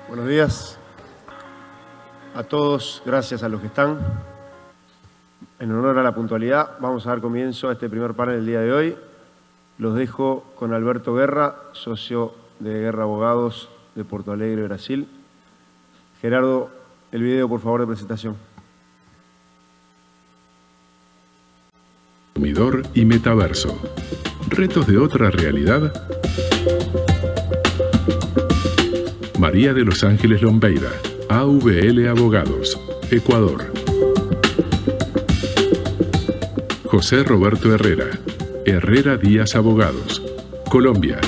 Buenos días a todos, gracias a los que están. En honor a la puntualidad, vamos a dar comienzo a este primer panel del día de hoy. Los dejo con Alberto Guerra, socio de Guerra Abogados de Porto Alegre, Brasil. Gerardo, el video, por favor, de presentación. Consumidor y metaverso. ¿Retos de otra realidad? María de los Ángeles Lombeida, AVL Abogados, Ecuador. José Roberto Herrera, Herrera Díaz Abogados, Colombia.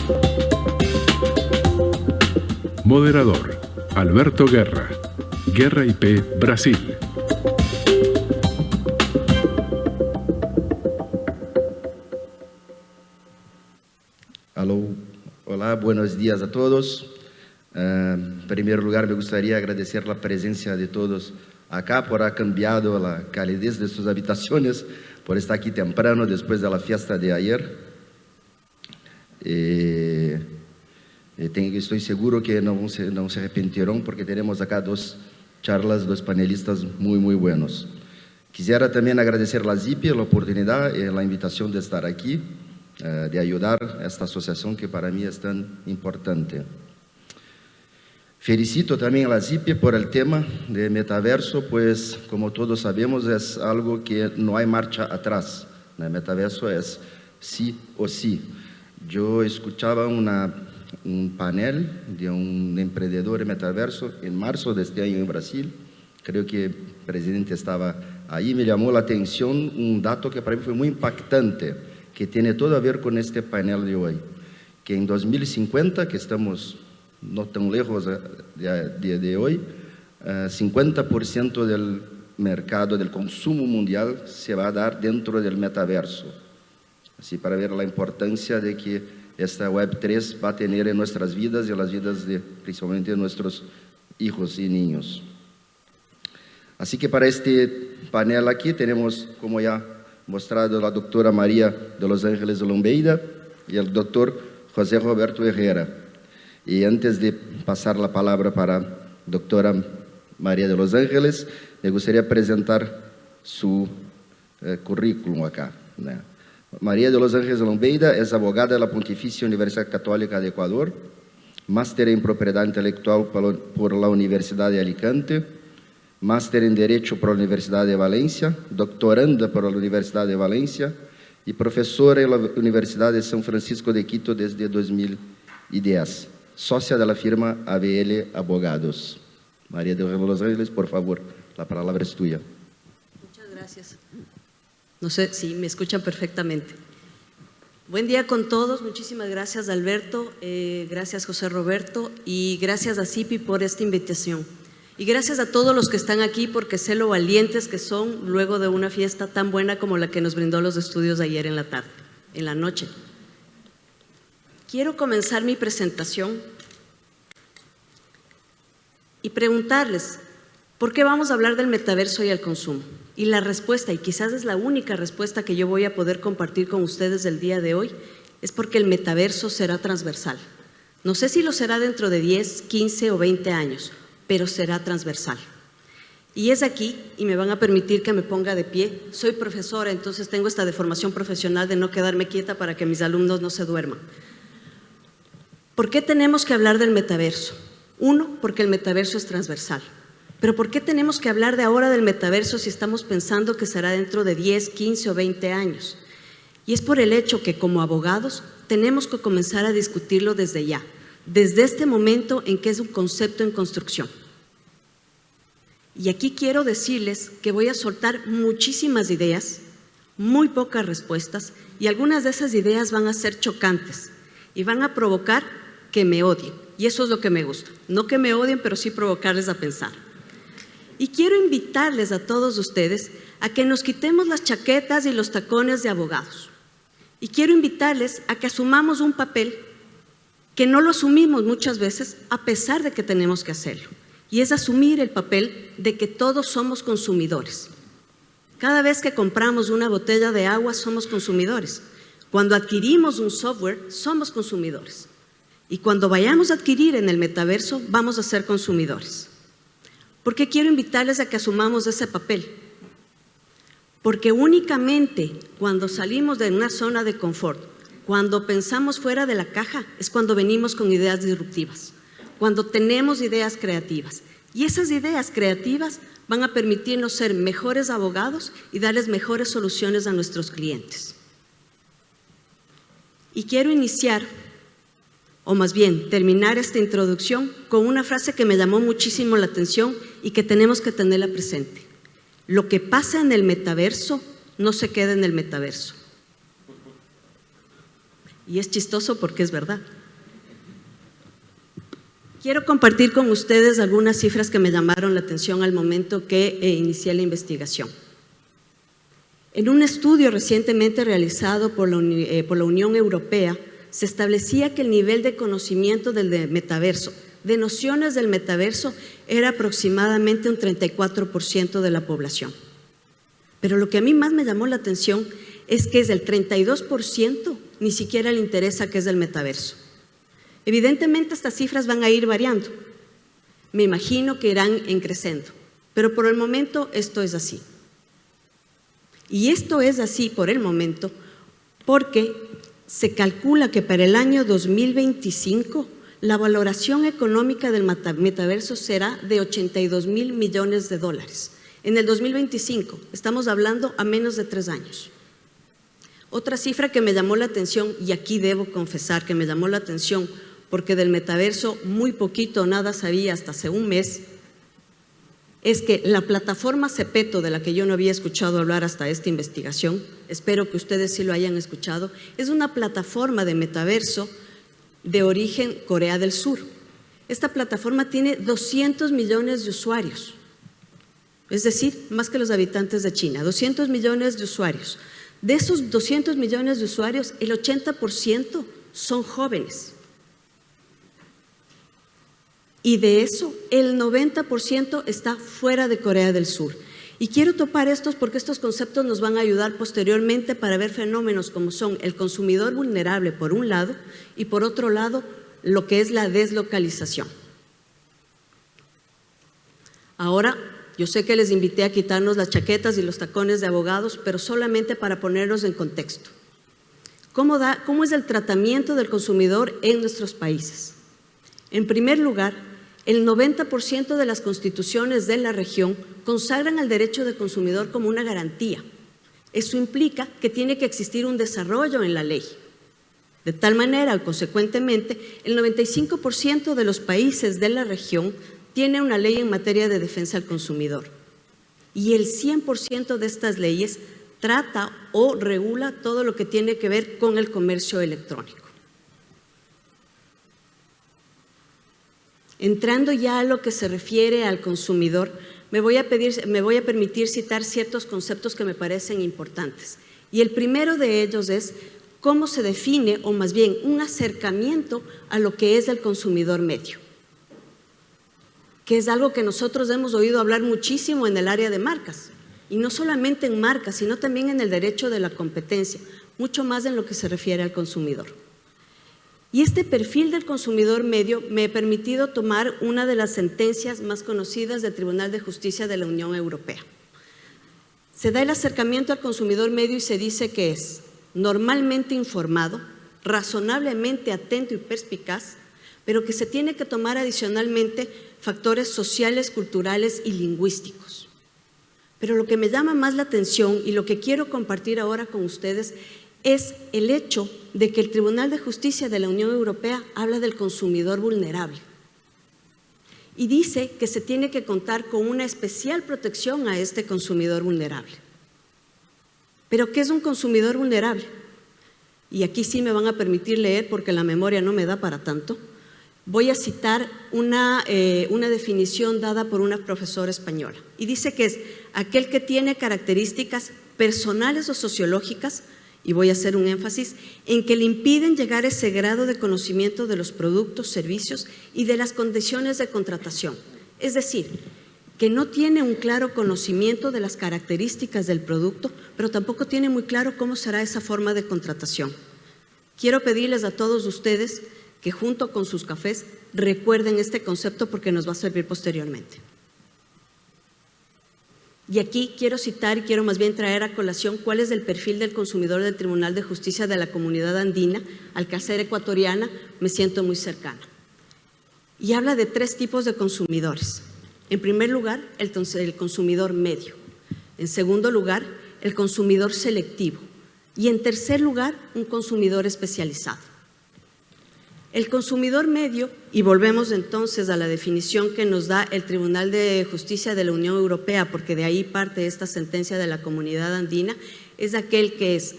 Moderador, Alberto Guerra, Guerra IP, Brasil. Hola, buenos días a todos. En primer lugar, me gustaría agradecer la presencia de todos acá por haber cambiado la calidez de sus habitaciones, por estar aquí temprano después de la fiesta de ayer. Estoy seguro que no se arrepentirán porque tenemos acá dos charlas, dos panelistas muy buenos. Quisiera también agradecer a la ZIPI la oportunidad y la invitación de estar aquí, de ayudar a esta asociación que para mí es tan importante. Felicito también a la ZIPI por el tema de metaverso, pues como todos sabemos es algo que no hay marcha atrás. El metaverso es sí o sí. Yo escuchaba un panel de un emprendedor de metaverso en marzo de este año en Brasil. Creo que el presidente estaba ahí. Me llamó la atención un dato que para mí fue muy impactante, que tiene todo a ver con este panel de hoy. Que en 2050, que estamos no tan lejos de hoy, 50% del mercado del consumo mundial se va a dar dentro del metaverso. Así para ver la importancia de que esta Web3 va a tener en nuestras vidas y en las vidas principalmente de nuestros hijos y niños. Así que para este panel aquí tenemos, como ya mostrado, la doctora María de los Ángeles Lombeida y el doctor José Roberto Herrera. Y antes de pasar la palabra para la doctora María de los Ángeles, me gustaría presentar su currículum acá. María de los Ángeles Lombeida es abogada de la Pontificia Universidad Católica de Ecuador, máster en Propiedad Intelectual por la Universidad de Alicante, máster en Derecho por la Universidad de Valencia, doctoranda por la Universidad de Valencia y profesora en la Universidad de San Francisco de Quito desde 2010. Socia de la firma AVL Abogados. María de los Ángeles, por favor, la palabra es tuya. Muchas gracias. No sé si me escuchan perfectamente. Buen día con todos. Muchísimas gracias, Alberto. Gracias, José Roberto. Y gracias a ZIPI por esta invitación. Y gracias a todos los que están aquí porque sé lo valientes que son luego de una fiesta tan buena como la que nos brindó los estudios de ayer en la noche. Quiero comenzar mi presentación y preguntarles, ¿por qué vamos a hablar del metaverso y el consumo? Y la respuesta, y quizás es la única respuesta que yo voy a poder compartir con ustedes el día de hoy, es porque el metaverso será transversal. No sé si lo será dentro de 10, 15 o 20 años, pero será transversal. Y es aquí, y me van a permitir que me ponga de pie, soy profesora, entonces tengo esta deformación profesional de no quedarme quieta para que mis alumnos no se duerman. ¿Por qué tenemos que hablar del metaverso? Uno, porque el metaverso es transversal. Pero ¿por qué tenemos que hablar de ahora del metaverso si estamos pensando que será dentro de 10, 15 o 20 años? Y es por el hecho que como abogados tenemos que comenzar a discutirlo desde ya. desde este momento en que es un concepto en construcción. Y aquí quiero decirles que voy a soltar muchísimas ideas, muy pocas respuestas, y algunas de esas ideas van a ser chocantes y van a provocar que me odien. Y eso es lo que me gusta. No que me odien, pero sí provocarles a pensar. Y quiero invitarles a todos ustedes a que nos quitemos las chaquetas y los tacones de abogados. Y quiero invitarles a que asumamos un papel que no lo asumimos muchas veces a pesar de que tenemos que hacerlo. Y es asumir el papel de que todos somos consumidores. Cada vez que compramos una botella de agua somos consumidores. Cuando adquirimos un software somos consumidores. Y cuando vayamos a adquirir en el metaverso vamos a ser consumidores. ¿Por qué quiero invitarles a que asumamos ese papel? Porque únicamente cuando salimos de una zona de confort, cuando pensamos fuera de la caja, es cuando venimos con ideas disruptivas, cuando tenemos ideas creativas. Y esas ideas creativas van a permitirnos ser mejores abogados y darles mejores soluciones a nuestros clientes. Y quiero iniciar, o más bien terminar esta introducción con una frase que me llamó muchísimo la atención y que tenemos que tenerla presente. Lo que pasa en el metaverso no se queda en el metaverso. Y es chistoso porque es verdad. Quiero compartir con ustedes algunas cifras que me llamaron la atención al momento que inicié la investigación. En un estudio recientemente realizado por la Unión Europea, se establecía que el nivel de conocimiento del metaverso, de nociones del metaverso, era aproximadamente un 34% de la población. Pero lo que a mí más me llamó la atención es que es del 32%, ni siquiera le interesa qué es el metaverso. Evidentemente estas cifras van a ir variando. Me imagino que irán creciendo, pero por el momento esto es así. Y esto es así por el momento porque se calcula que para el año 2025 la valoración económica del metaverso será de $82,000 millones. En el 2025, estamos hablando a menos de 3 años. Otra cifra que me llamó la atención, y aquí debo confesar que me llamó la atención porque del metaverso muy poquito o nada sabía hasta hace un mes, es que la plataforma Zepeto, de la que yo no había escuchado hablar hasta esta investigación, espero que ustedes sí lo hayan escuchado, es una plataforma de metaverso de origen Corea del Sur. Esta plataforma tiene 200 millones de usuarios, es decir, más que los habitantes de China, 200 millones de usuarios. De esos 200 millones de usuarios, el 80% son jóvenes. Y de eso, el 90% está fuera de Corea del Sur. Y quiero topar estos porque estos conceptos nos van a ayudar posteriormente para ver fenómenos como son el consumidor vulnerable por un lado y por otro lado lo que es la deslocalización. Ahora, yo sé que les invité a quitarnos las chaquetas y los tacones de abogados, pero solamente para ponernos en contexto. ¿Cómo es el tratamiento del consumidor en nuestros países? En primer lugar, el 90% de las constituciones de la región consagran al derecho del consumidor como una garantía. Eso implica que tiene que existir un desarrollo en la ley. De tal manera, consecuentemente, el 95% de los países de la región tiene una ley en materia de defensa al consumidor. Y el 100% de estas leyes trata o regula todo lo que tiene que ver con el comercio electrónico. Entrando ya a lo que se refiere al consumidor, me voy a permitir citar ciertos conceptos que me parecen importantes. Y el primero de ellos es cómo se define, o más bien un acercamiento a lo que es el consumidor medio, que es algo que nosotros hemos oído hablar muchísimo en el área de marcas, y no solamente en marcas, sino también en el derecho de la competencia, mucho más en lo que se refiere al consumidor. Y este perfil del consumidor medio me ha permitido tomar una de las sentencias más conocidas del Tribunal de Justicia de la Unión Europea. Se da el acercamiento al consumidor medio y se dice que es normalmente informado, razonablemente atento y perspicaz, pero que se tiene que tomar adicionalmente factores sociales, culturales y lingüísticos. Pero lo que me llama más la atención y lo que quiero compartir ahora con ustedes es el hecho de que el Tribunal de Justicia de la Unión Europea habla del consumidor vulnerable y dice que se tiene que contar con una especial protección a este consumidor vulnerable. ¿Pero qué es un consumidor vulnerable? Y aquí sí me van a permitir leer porque la memoria no me da para tanto. Voy a citar una definición dada por una profesora española y dice que es aquel que tiene características personales o sociológicas, y voy a hacer un énfasis, en que le impiden llegar a ese grado de conocimiento de los productos, servicios y de las condiciones de contratación. Es decir, que no tiene un claro conocimiento de las características del producto, pero tampoco tiene muy claro cómo será esa forma de contratación. Quiero pedirles a todos ustedes que junto con sus cafés recuerden este concepto porque nos va a servir posteriormente. Y aquí quiero citar y quiero más bien traer a colación cuál es el perfil del consumidor del Tribunal de Justicia de la Comunidad Andina, al que al ser ecuatoriana me siento muy cercana. Y habla de 3 tipos de consumidores. En primer lugar, el consumidor medio. En segundo lugar, el consumidor selectivo. Y en tercer lugar, un consumidor especializado. El consumidor medio, y volvemos entonces a la definición que nos da el Tribunal de Justicia de la Unión Europea, porque de ahí parte esta sentencia de la Comunidad Andina, es aquel que es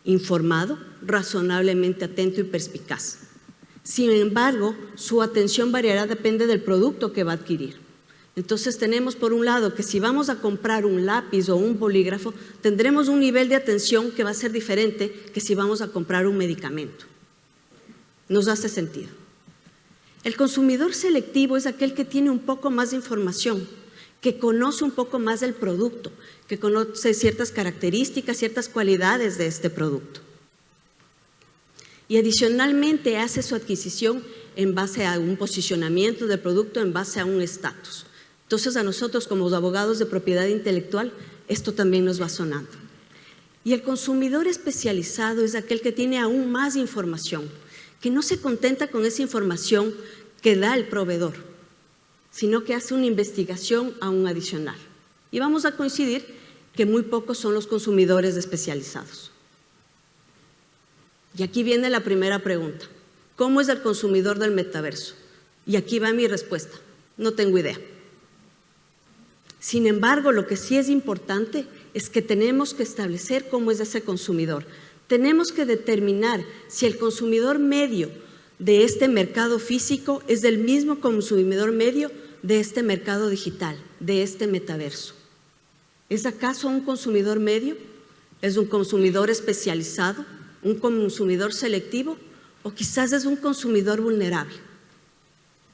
informado, razonablemente atento y perspicaz. Sin embargo, su atención variará, depende del producto que va a adquirir. Entonces tenemos por un lado que si vamos a comprar un lápiz o un bolígrafo, tendremos un nivel de atención que va a ser diferente que si vamos a comprar un medicamento. Nos hace sentido. El consumidor selectivo es aquel que tiene un poco más de información, que conoce un poco más del producto, que conoce ciertas características, ciertas cualidades de este producto. Y adicionalmente hace su adquisición en base a un posicionamiento del producto, en base a un estatus. Entonces a nosotros como abogados de propiedad intelectual, esto también nos va sonando. Y el consumidor especializado es aquel que tiene aún más información, que no se contenta con esa información que da el proveedor, sino que hace una investigación aún adicional. Y vamos a coincidir que muy pocos son los consumidores especializados. Y aquí viene la primera pregunta. ¿Cómo es el consumidor del metaverso? Y aquí va mi respuesta. No tengo idea. Sin embargo, lo que sí es importante es que tenemos que establecer cómo es ese consumidor. Tenemos que determinar si el consumidor medio de este mercado físico es del mismo consumidor medio de este mercado digital, de este metaverso. ¿Es acaso un consumidor medio? ¿Es un consumidor especializado? ¿Un consumidor selectivo? ¿O quizás es un consumidor vulnerable?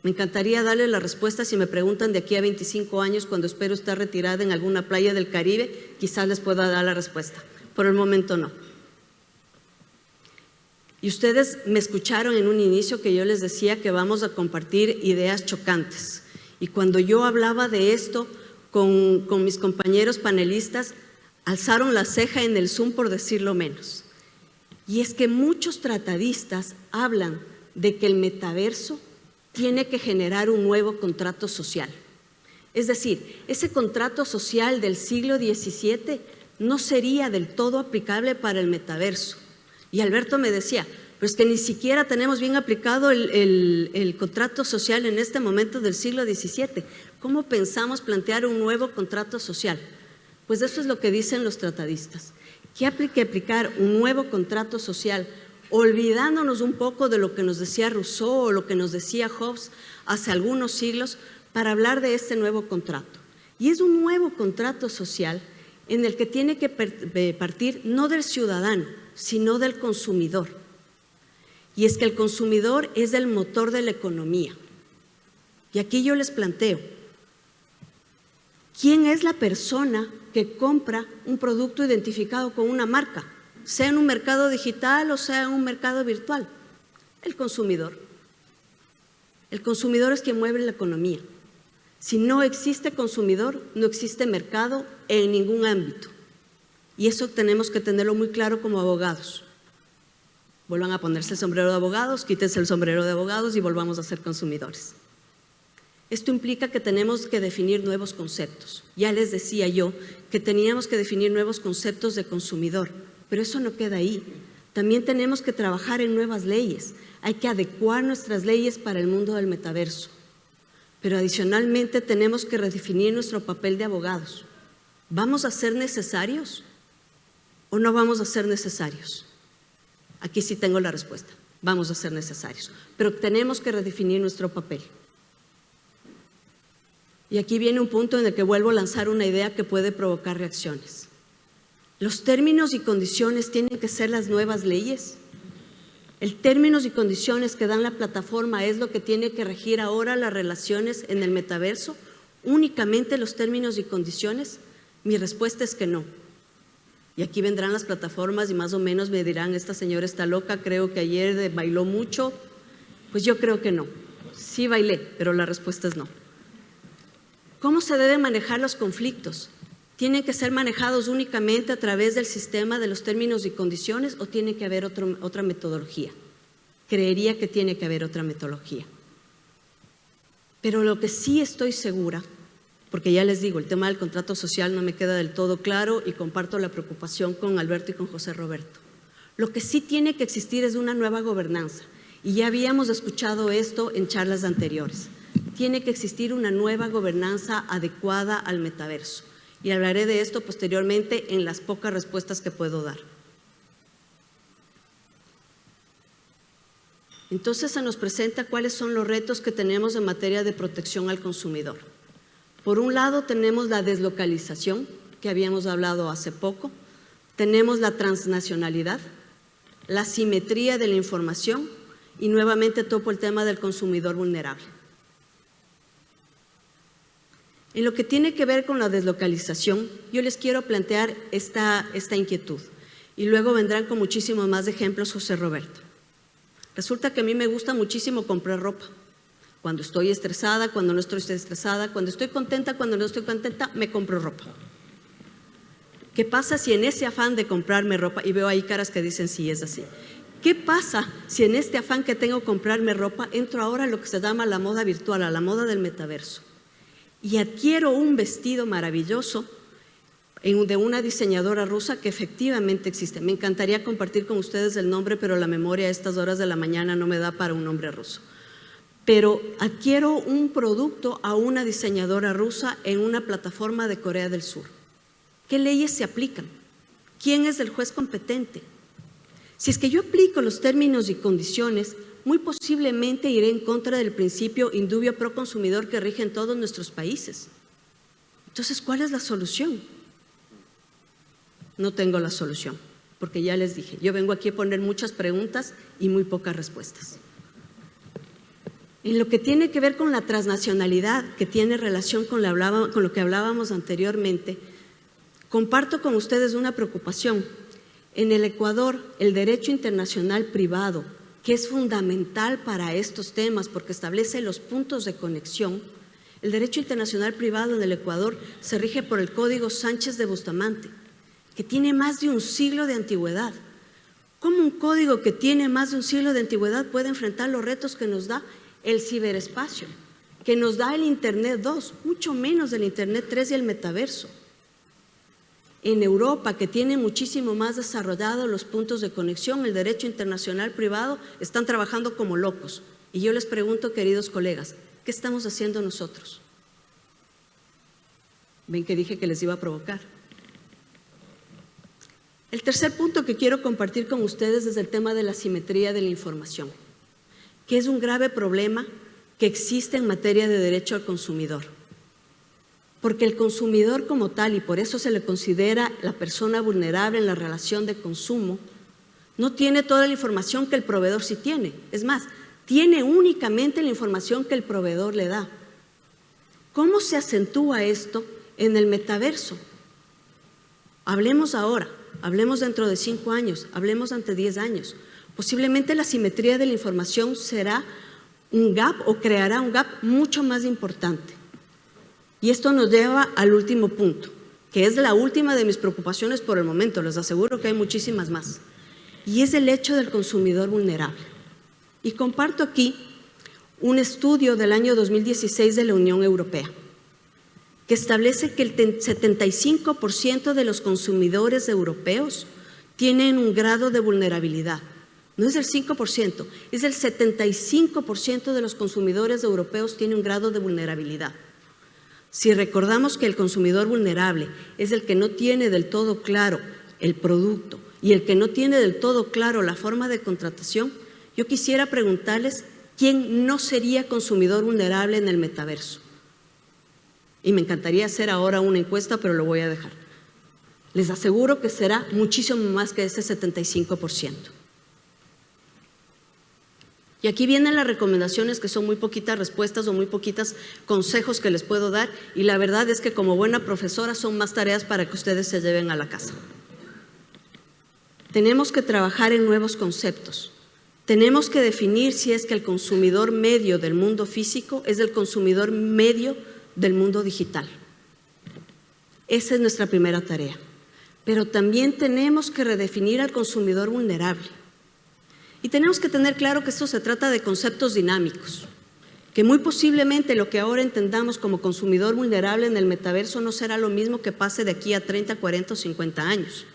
Me encantaría darle la respuesta si me preguntan de aquí a 25 años, cuando espero estar retirada en alguna playa del Caribe, quizás les pueda dar la respuesta. Por el momento no. Y ustedes me escucharon en un inicio que yo les decía que vamos a compartir ideas chocantes. Y cuando yo hablaba de esto con mis compañeros panelistas, alzaron la ceja en el Zoom por decirlo menos. Y es que muchos tratadistas hablan de que el metaverso tiene que generar un nuevo contrato social. Es decir, ese contrato social del siglo XVII no sería del todo aplicable para el metaverso. Y Alberto me decía, pero es que ni siquiera tenemos bien aplicado el contrato social en este momento del siglo XVII. ¿Cómo pensamos plantear un nuevo contrato social? Pues eso es lo que dicen los tratadistas, que hay que aplicar un nuevo contrato social, olvidándonos un poco de lo que nos decía Rousseau o lo que nos decía Hobbes hace algunos siglos, para hablar de este nuevo contrato. Y es un nuevo contrato social en el que tiene que partir no del ciudadano, sino del consumidor. Y es que el consumidor es el motor de la economía. Y aquí yo les planteo, ¿quién es la persona que compra un producto identificado con una marca? Sea en un mercado digital o sea en un mercado virtual. El consumidor. El consumidor es quien mueve la economía. Si no existe consumidor, no existe mercado en ningún ámbito. Y eso tenemos que tenerlo muy claro como abogados. Vuelvan a ponerse el sombrero de abogados, quítense el sombrero de abogados y volvamos a ser consumidores. Esto implica que tenemos que definir nuevos conceptos. Ya les decía yo que teníamos que definir nuevos conceptos de consumidor. Pero eso no queda ahí. También tenemos que trabajar en nuevas leyes. Hay que adecuar nuestras leyes para el mundo del metaverso. Pero adicionalmente tenemos que redefinir nuestro papel de abogados. ¿Vamos a ser necesarios o no vamos a ser necesarios? Aquí sí tengo la respuesta. Vamos a ser necesarios. Pero tenemos que redefinir nuestro papel. Y aquí viene un punto en el que vuelvo a lanzar una idea que puede provocar reacciones. ¿Los términos y condiciones tienen que ser las nuevas leyes? ¿El términos y condiciones que dan la plataforma es lo que tiene que regir ahora las relaciones en el metaverso? ¿Únicamente los términos y condiciones? Mi respuesta es que no. Y aquí vendrán las plataformas y más o menos me dirán, esta señora está loca, creo que ayer bailó mucho. Pues yo creo que no. Sí bailé, pero la respuesta es no. ¿Cómo se deben manejar los conflictos? ¿Tienen que ser manejados únicamente a través del sistema de los términos y condiciones o tiene que haber otra metodología? Creería que tiene que haber otra metodología. Pero lo que sí estoy segura, porque ya les digo, el tema del contrato social no me queda del todo claro y comparto la preocupación con Alberto y con José Roberto. Lo que sí tiene que existir es una nueva gobernanza y ya habíamos escuchado esto en charlas anteriores. Tiene que existir una nueva gobernanza adecuada al metaverso. Y hablaré de esto posteriormente en las pocas respuestas que puedo dar. Entonces se nos presenta cuáles son los retos que tenemos en materia de protección al consumidor. Por un lado tenemos la deslocalización, que habíamos hablado hace poco, tenemos la transnacionalidad, la simetría de la información y nuevamente topo el tema del consumidor vulnerable. En lo que tiene que ver con la deslocalización, yo les quiero plantear esta inquietud y luego vendrán con muchísimos más ejemplos José Roberto. Resulta que a mí me gusta muchísimo comprar ropa. Cuando estoy estresada, cuando no estoy estresada, cuando estoy contenta, cuando no estoy contenta, me compro ropa. ¿Qué pasa si en ese afán de comprarme ropa, y veo ahí caras que dicen sí, es así, ¿qué pasa si en este afán que tengo de comprarme ropa entro ahora a lo que se llama la moda virtual, a la moda del metaverso? Y adquiero un vestido maravilloso de una diseñadora rusa que efectivamente existe. Me encantaría compartir con ustedes el nombre, pero la memoria a estas horas de la mañana no me da para un nombre ruso. Pero adquiero un producto a una diseñadora rusa en una plataforma de Corea del Sur. ¿Qué leyes se aplican? ¿Quién es el juez competente? Si es que yo aplico los términos y condiciones, muy posiblemente iré en contra del principio in dubio pro consumidor que rige en todos nuestros países. Entonces, ¿cuál es la solución? No tengo la solución, porque ya les dije, yo vengo aquí a poner muchas preguntas y muy pocas respuestas. En lo que tiene que ver con la transnacionalidad, que tiene relación con lo que hablábamos anteriormente, comparto con ustedes una preocupación. En el Ecuador, el derecho internacional privado, que es fundamental para estos temas porque establece los puntos de conexión, el derecho internacional privado en el Ecuador se rige por el Código Sánchez de Bustamante, que tiene más de un siglo de antigüedad. ¿Cómo un código que tiene más de un siglo de antigüedad puede enfrentar los retos que nos da el ciberespacio, que nos da el Internet 2, mucho menos el Internet 3 y el metaverso? En Europa, que tiene muchísimo más desarrollado los puntos de conexión, el derecho internacional privado, están trabajando como locos. Y yo les pregunto, queridos colegas, ¿qué estamos haciendo nosotros? ¿Ven que dije que les iba a provocar? El tercer punto que quiero compartir con ustedes es el tema de la simetría de la información, que es un grave problema que existe en materia de derecho al consumidor. Porque el consumidor como tal, y por eso se le considera la persona vulnerable en la relación de consumo, no tiene toda la información que el proveedor sí tiene. Es más, tiene únicamente la información que el proveedor le da. ¿Cómo se acentúa esto en el metaverso? Hablemos ahora, hablemos dentro de 5 años, hablemos ante 10 años. Posiblemente la simetría de la información será un gap o creará un gap mucho más importante. Y esto nos lleva al último punto, que es la última de mis preocupaciones por el momento, les aseguro que hay muchísimas más, y es el hecho del consumidor vulnerable. Y comparto aquí un estudio del año 2016 de la Unión Europea, que establece que el 75% de los consumidores europeos tienen un grado de vulnerabilidad. No es del 5%, es del 75% de los consumidores europeos tienen un grado de vulnerabilidad. Si recordamos que el consumidor vulnerable es el que no tiene del todo claro el producto y el que no tiene del todo claro la forma de contratación, yo quisiera preguntarles quién no sería consumidor vulnerable en el metaverso. Y me encantaría hacer ahora una encuesta, pero lo voy a dejar. Les aseguro que será muchísimo más que ese 75%. Y aquí vienen las recomendaciones, que son muy poquitas respuestas o muy poquitos consejos que les puedo dar, y la verdad es que como buena profesora son más tareas para que ustedes se lleven a la casa. Tenemos que trabajar en nuevos conceptos. Tenemos que definir si es que el consumidor medio del mundo físico es el consumidor medio del mundo digital. Esa es nuestra primera tarea. Pero también tenemos que redefinir al consumidor vulnerable. Y tenemos que tener claro que esto se trata de conceptos dinámicos, que muy posiblemente lo que ahora entendamos como consumidor vulnerable en el metaverso no será lo mismo que pase de aquí a 30, 40 o 50 años.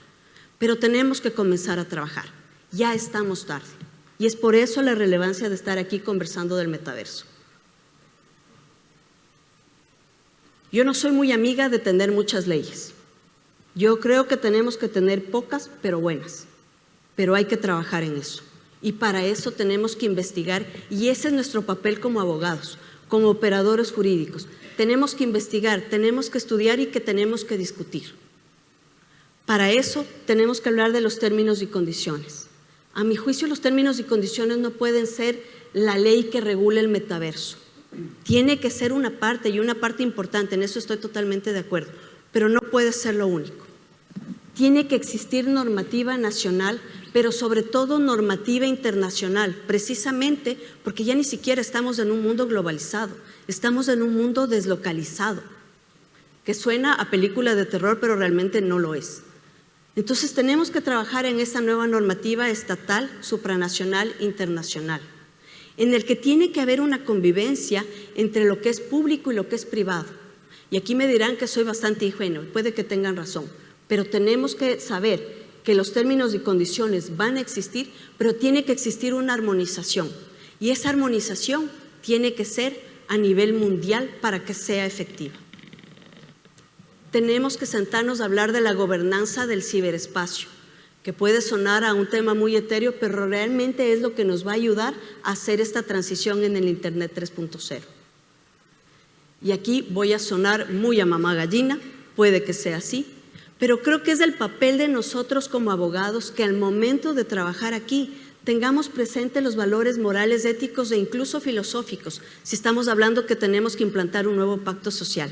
Pero tenemos que comenzar a trabajar. Ya estamos tarde. Y es por eso la relevancia de estar aquí conversando del metaverso. Yo no soy muy amiga de tener muchas leyes. Yo creo que tenemos que tener pocas, pero buenas. Pero hay que trabajar en eso. Y para eso tenemos que investigar, y ese es nuestro papel como abogados, como operadores jurídicos. Tenemos que investigar, tenemos que estudiar y que tenemos que discutir. Para eso tenemos que hablar de los términos y condiciones. A mi juicio, los términos y condiciones no pueden ser la ley que regule el metaverso. Tiene que ser una parte, y una parte importante, en eso estoy totalmente de acuerdo, pero no puede ser lo único. Tiene que existir normativa nacional, pero sobre todo normativa internacional, precisamente porque ya ni siquiera estamos en un mundo globalizado, estamos en un mundo deslocalizado, que suena a película de terror, pero realmente no lo es. Entonces tenemos que trabajar en esa nueva normativa estatal, supranacional, internacional, en el que tiene que haber una convivencia entre lo que es público y lo que es privado. Y aquí me dirán que soy bastante ingenua, puede que tengan razón, pero tenemos que saber que los términos y condiciones van a existir, pero tiene que existir una armonización. Y esa armonización tiene que ser a nivel mundial para que sea efectiva. Tenemos que sentarnos a hablar de la gobernanza del ciberespacio, que puede sonar a un tema muy etéreo, pero realmente es lo que nos va a ayudar a hacer esta transición en el Internet 3.0. Y aquí voy a sonar muy a mamá gallina, puede que sea así, pero creo que es el papel de nosotros como abogados que al momento de trabajar aquí tengamos presentes los valores morales, éticos e incluso filosóficos, si estamos hablando que tenemos que implantar un nuevo pacto social.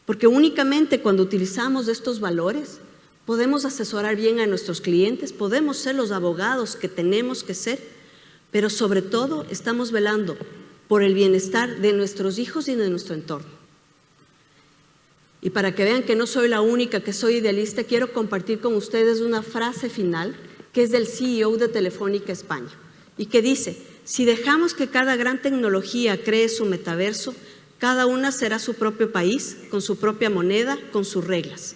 Porque únicamente cuando utilizamos estos valores podemos asesorar bien a nuestros clientes, podemos ser los abogados que tenemos que ser, pero sobre todo estamos velando por el bienestar de nuestros hijos y de nuestro entorno. Y para que vean que no soy la única que soy idealista, quiero compartir con ustedes una frase final que es del CEO de Telefónica España y que dice: si dejamos que cada gran tecnología cree su metaverso, cada una será su propio país, con su propia moneda, con sus reglas.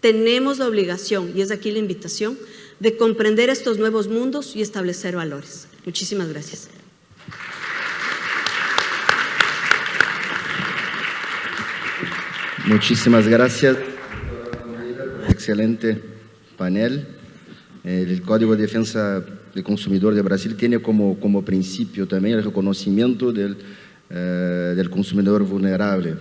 Tenemos la obligación, y es aquí la invitación, de comprender estos nuevos mundos y establecer valores. Muchísimas gracias. Muchísimas gracias. Excelente panel. El Código de Defensa del Consumidor de Brasil tiene como principio también el reconocimiento del consumidor vulnerable.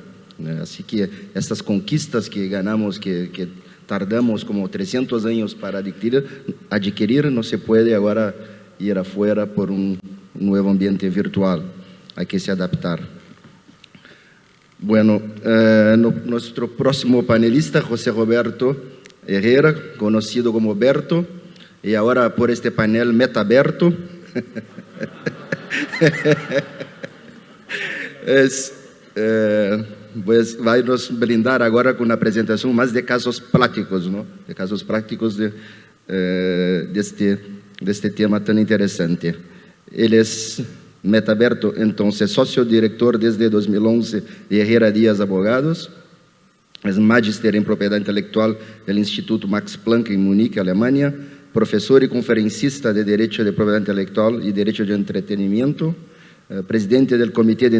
Así que estas conquistas que ganamos, que tardamos como 300 años para adquirir, no se puede ahora ir afuera por un nuevo ambiente virtual. Hay que se adaptar. Bueno, nuestro próximo panelista, José Roberto Herrera, conocido como Berto, y ahora por este panel Metaberto. Pues va a nos brindar ahora con una presentación más de casos prácticos, ¿no? De casos prácticos de este tema tan interesante. Él es Metaberto, entonces, socio director desde 2011 de Herrera Díaz Abogados, es magíster en propiedad intelectual del Instituto Max Planck en Múnich, Alemania, profesor y conferencista de Derecho de Propiedad Intelectual y Derecho de Entretenimiento, presidente del Comité de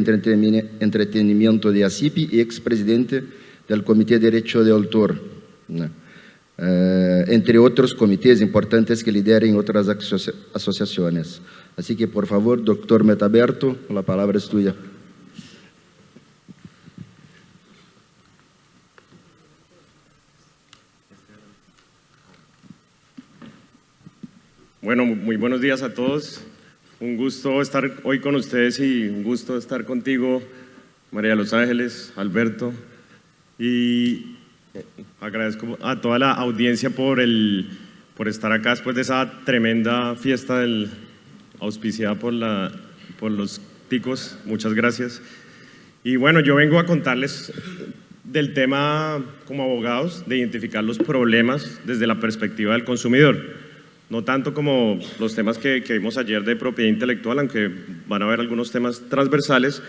Entretenimiento de ACIPI y expresidente del Comité de Derecho de Autor, entre otros comités importantes que lideran otras asociaciones. Así que, por favor, doctor Metaberto, la palabra es tuya. Bueno, muy buenos días a todos. Un gusto estar hoy con ustedes y un gusto estar contigo, María de los Ángeles, Alberto. Y agradezco a toda la audiencia por estar acá después de esa tremenda fiesta auspiciada por los ticos. Muchas gracias. Y bueno, yo vengo a contarles del tema como abogados, de identificar los problemas desde la perspectiva del consumidor. No tanto como los temas que vimos ayer de propiedad intelectual, aunque van a haber algunos temas transversales,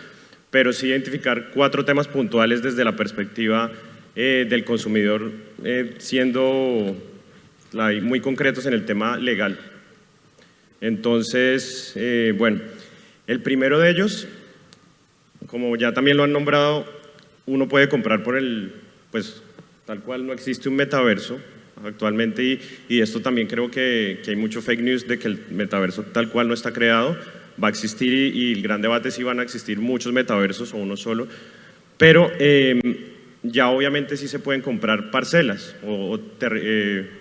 pero sí identificar 4 temas puntuales desde la perspectiva del consumidor, siendo muy concretos en el tema legal. Entonces, bueno, el primero de ellos, como ya también lo han nombrado, uno puede comprar pues tal cual no existe un metaverso actualmente y esto también creo que hay mucho fake news de que el metaverso tal cual no está creado, va a existir y el gran debate es si van a existir muchos metaversos o uno solo, pero ya obviamente sí se pueden comprar parcelas o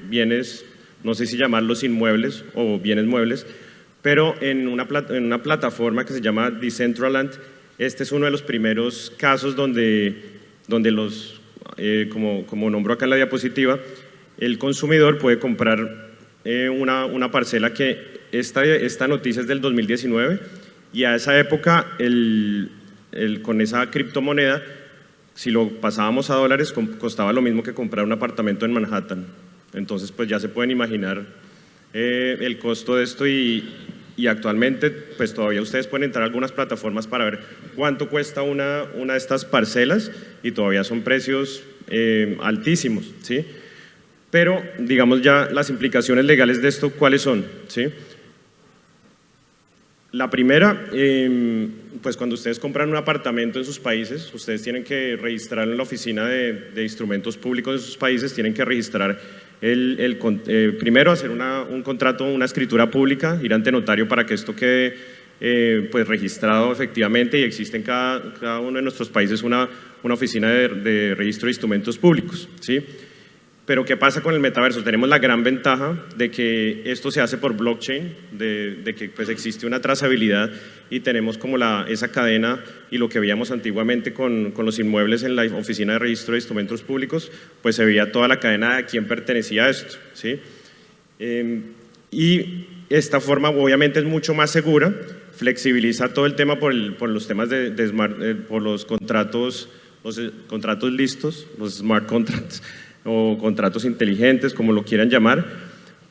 bienes, no sé si llamarlos inmuebles o bienes muebles, pero en una plataforma que se llama Decentraland. Este es uno de los primeros casos donde como nombro acá en la diapositiva, el consumidor puede comprar una parcela que esta noticia es del 2019 y a esa época con esa criptomoneda, si lo pasábamos a dólares, costaba lo mismo que comprar un apartamento en Manhattan. Entonces pues ya se pueden imaginar el costo de esto y actualmente pues todavía ustedes pueden entrar a algunas plataformas para ver cuánto cuesta una de estas parcelas y todavía son precios altísimos, ¿sí? Pero, digamos ya las implicaciones legales de esto, ¿cuáles son? ¿Sí? La primera, pues cuando ustedes compran un apartamento en sus países, ustedes tienen que registrar en la oficina de instrumentos públicos de sus países, tienen que registrar primero hacer un contrato, una escritura pública, ir ante notario para que esto quede pues registrado efectivamente y existe en cada uno de nuestros países una oficina de registro de instrumentos públicos, ¿sí? Pero ¿qué pasa con el metaverso? Tenemos la gran ventaja de que esto se hace por blockchain, de que pues existe una trazabilidad y tenemos como esa cadena y lo que veíamos antiguamente con los inmuebles en la oficina de registro de instrumentos públicos, pues se veía toda la cadena de a quién pertenecía a esto, ¿sí? Y esta forma obviamente es mucho más segura, flexibiliza todo el tema por los temas por los contratos listos, los smart contracts, o contratos inteligentes, como lo quieran llamar,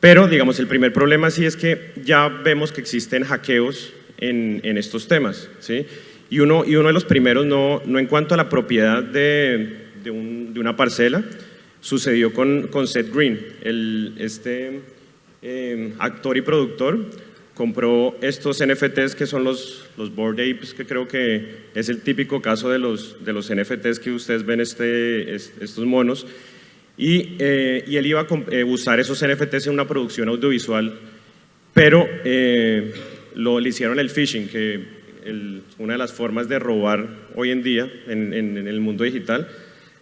pero digamos el primer problema sí es que ya vemos que existen hackeos en estos temas, ¿sí? Y uno de los primeros, no en cuanto a la propiedad de una parcela, sucedió con Seth Green, actor y productor, compró estos NFTs que son los Bored Apes, que creo que es el típico caso de los NFTs que ustedes ven estos monos. Y él iba a usar esos NFTs en una producción audiovisual, pero le hicieron el phishing, que una de las formas de robar hoy en día en el mundo digital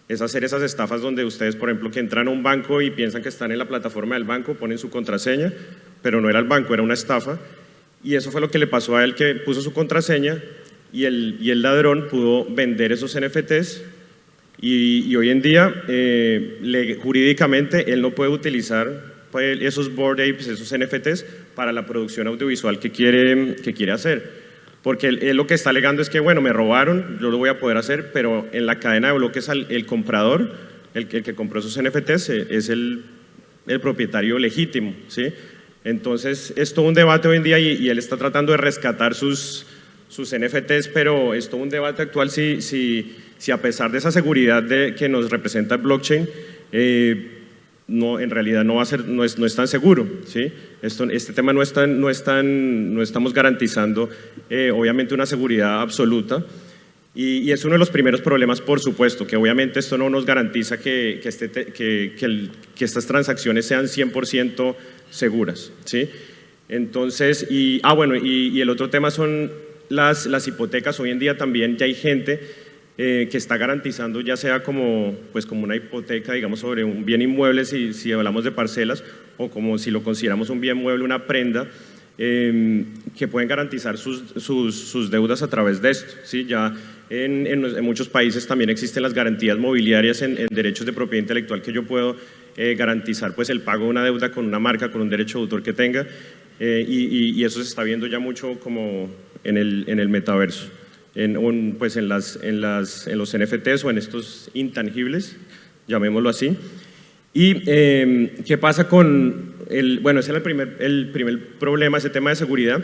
es hacer esas estafas donde ustedes, por ejemplo, que entran a un banco y piensan que están en la plataforma del banco, ponen su contraseña, pero no era el banco, era una estafa, y eso fue lo que le pasó a él, que puso su contraseña y el ladrón pudo vender esos NFTs. Y hoy en día, jurídicamente, él no puede utilizar esos Bored Apes, esos NFTs, para la producción audiovisual que quiere hacer. Porque él lo que está alegando es que, bueno, me robaron, yo lo voy a poder hacer, pero en la cadena de bloques el comprador, el que compró esos NFTs, es el propietario legítimo, ¿sí? Entonces, es todo un debate hoy en día y él está tratando de rescatar sus NFTs, pero es todo un debate actual si a pesar de esa seguridad que nos representa el blockchain, no, en realidad no es tan seguro, ¿sí? Este tema no estamos garantizando obviamente una seguridad absoluta y es uno de los primeros problemas, por supuesto, que obviamente esto no nos garantiza que estas transacciones sean 100% seguras, ¿sí? Entonces, y el otro tema son las hipotecas. Hoy en día también ya hay gente que está garantizando, ya sea como una hipoteca, digamos, sobre un bien inmueble, si hablamos de parcelas, o como si lo consideramos un bien mueble, una prenda, que pueden garantizar sus deudas a través de esto, ¿sí? Ya en muchos países también existen las garantías mobiliarias en derechos de propiedad intelectual, que yo puedo garantizar pues el pago de una deuda con una marca, con un derecho de autor que tenga, y eso se está viendo ya mucho como en el metaverso, en los NFTs o en estos intangibles, llamémoslo así. ¿Y qué pasa con ese es el primer problema, ese tema de seguridad?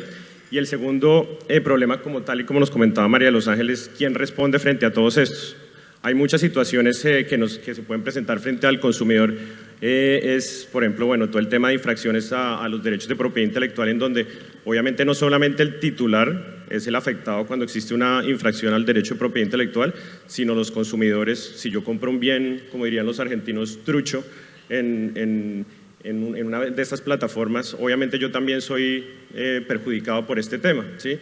Y el segundo problema, como tal y como nos comentaba María de los Ángeles, ¿quién responde frente a todos estos? Hay muchas situaciones que se pueden presentar frente al consumidor, por ejemplo, todo el tema de infracciones a los derechos de propiedad intelectual, en donde obviamente no solamente el titular es el afectado cuando existe una infracción al derecho de propiedad intelectual, sino los consumidores. Si yo compro un bien, como dirían los argentinos, trucho, en una de estas plataformas, obviamente yo también soy perjudicado por este tema, ¿sí?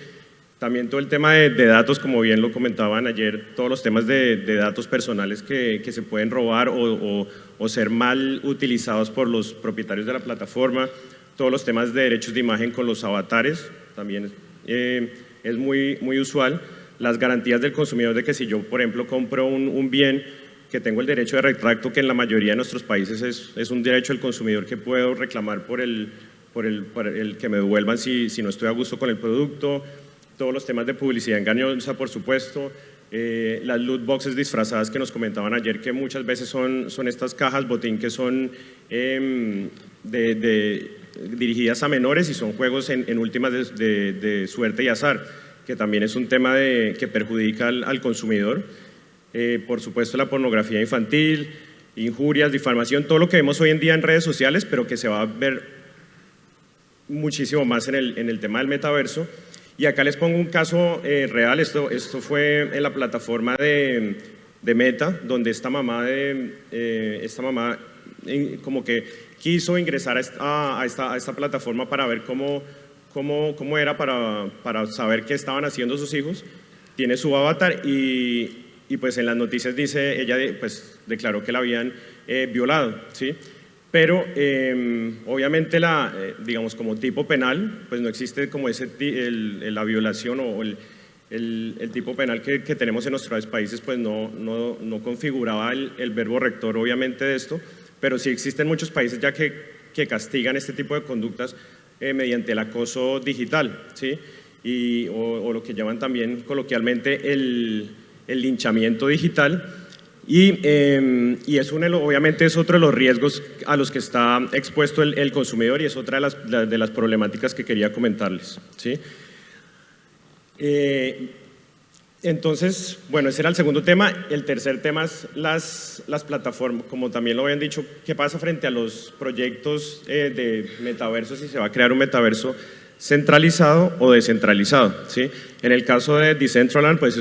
También todo el tema de datos, como bien lo comentaban ayer, todos los temas de datos personales que se pueden robar o ser mal utilizados por los propietarios de la plataforma, todos los temas de derechos de imagen con los avatares, también es muy, muy usual. Las garantías del consumidor de que si yo, por ejemplo, compro un bien que tengo el derecho de retracto, que en la mayoría de nuestros países es un derecho del consumidor que puedo reclamar por el que me devuelvan si no estoy a gusto con el producto. Todos los temas de publicidad engañosa, por supuesto, las loot boxes disfrazadas que nos comentaban ayer, que muchas veces son estas cajas botín que son dirigidas a menores y son juegos en últimas de suerte y azar, que también es un tema que perjudica al consumidor. Por supuesto, la pornografía infantil, injurias, difamación, todo lo que vemos hoy en día en redes sociales, pero que se va a ver muchísimo más en el tema del metaverso. Y acá les pongo un caso real. Esto fue en la plataforma de Meta, donde esta mamá como que quiso ingresar a esta plataforma para ver cómo era, para saber qué estaban haciendo sus hijos. Tiene su avatar y pues en las noticias dice, ella pues declaró que la habían violado, ¿sí? Pero obviamente digamos como tipo penal, pues no existe como la violación o el tipo penal que tenemos en nuestros países, pues no configuraba el verbo rector obviamente de esto, pero sí existen muchos países ya que castigan este tipo de conductas mediante el acoso digital, ¿sí? O lo que llaman también coloquialmente el linchamiento digital. Y obviamente es otro de los riesgos a los que está expuesto el consumidor, y es otra de las problemáticas que quería comentarles, ¿sí? Entonces, ese era el segundo tema. El tercer tema es las plataformas, como también lo habían dicho, ¿qué pasa frente a los proyectos de metaverso, si se va a crear un metaverso centralizado o descentralizado, ¿sí? En el caso de Decentraland, pues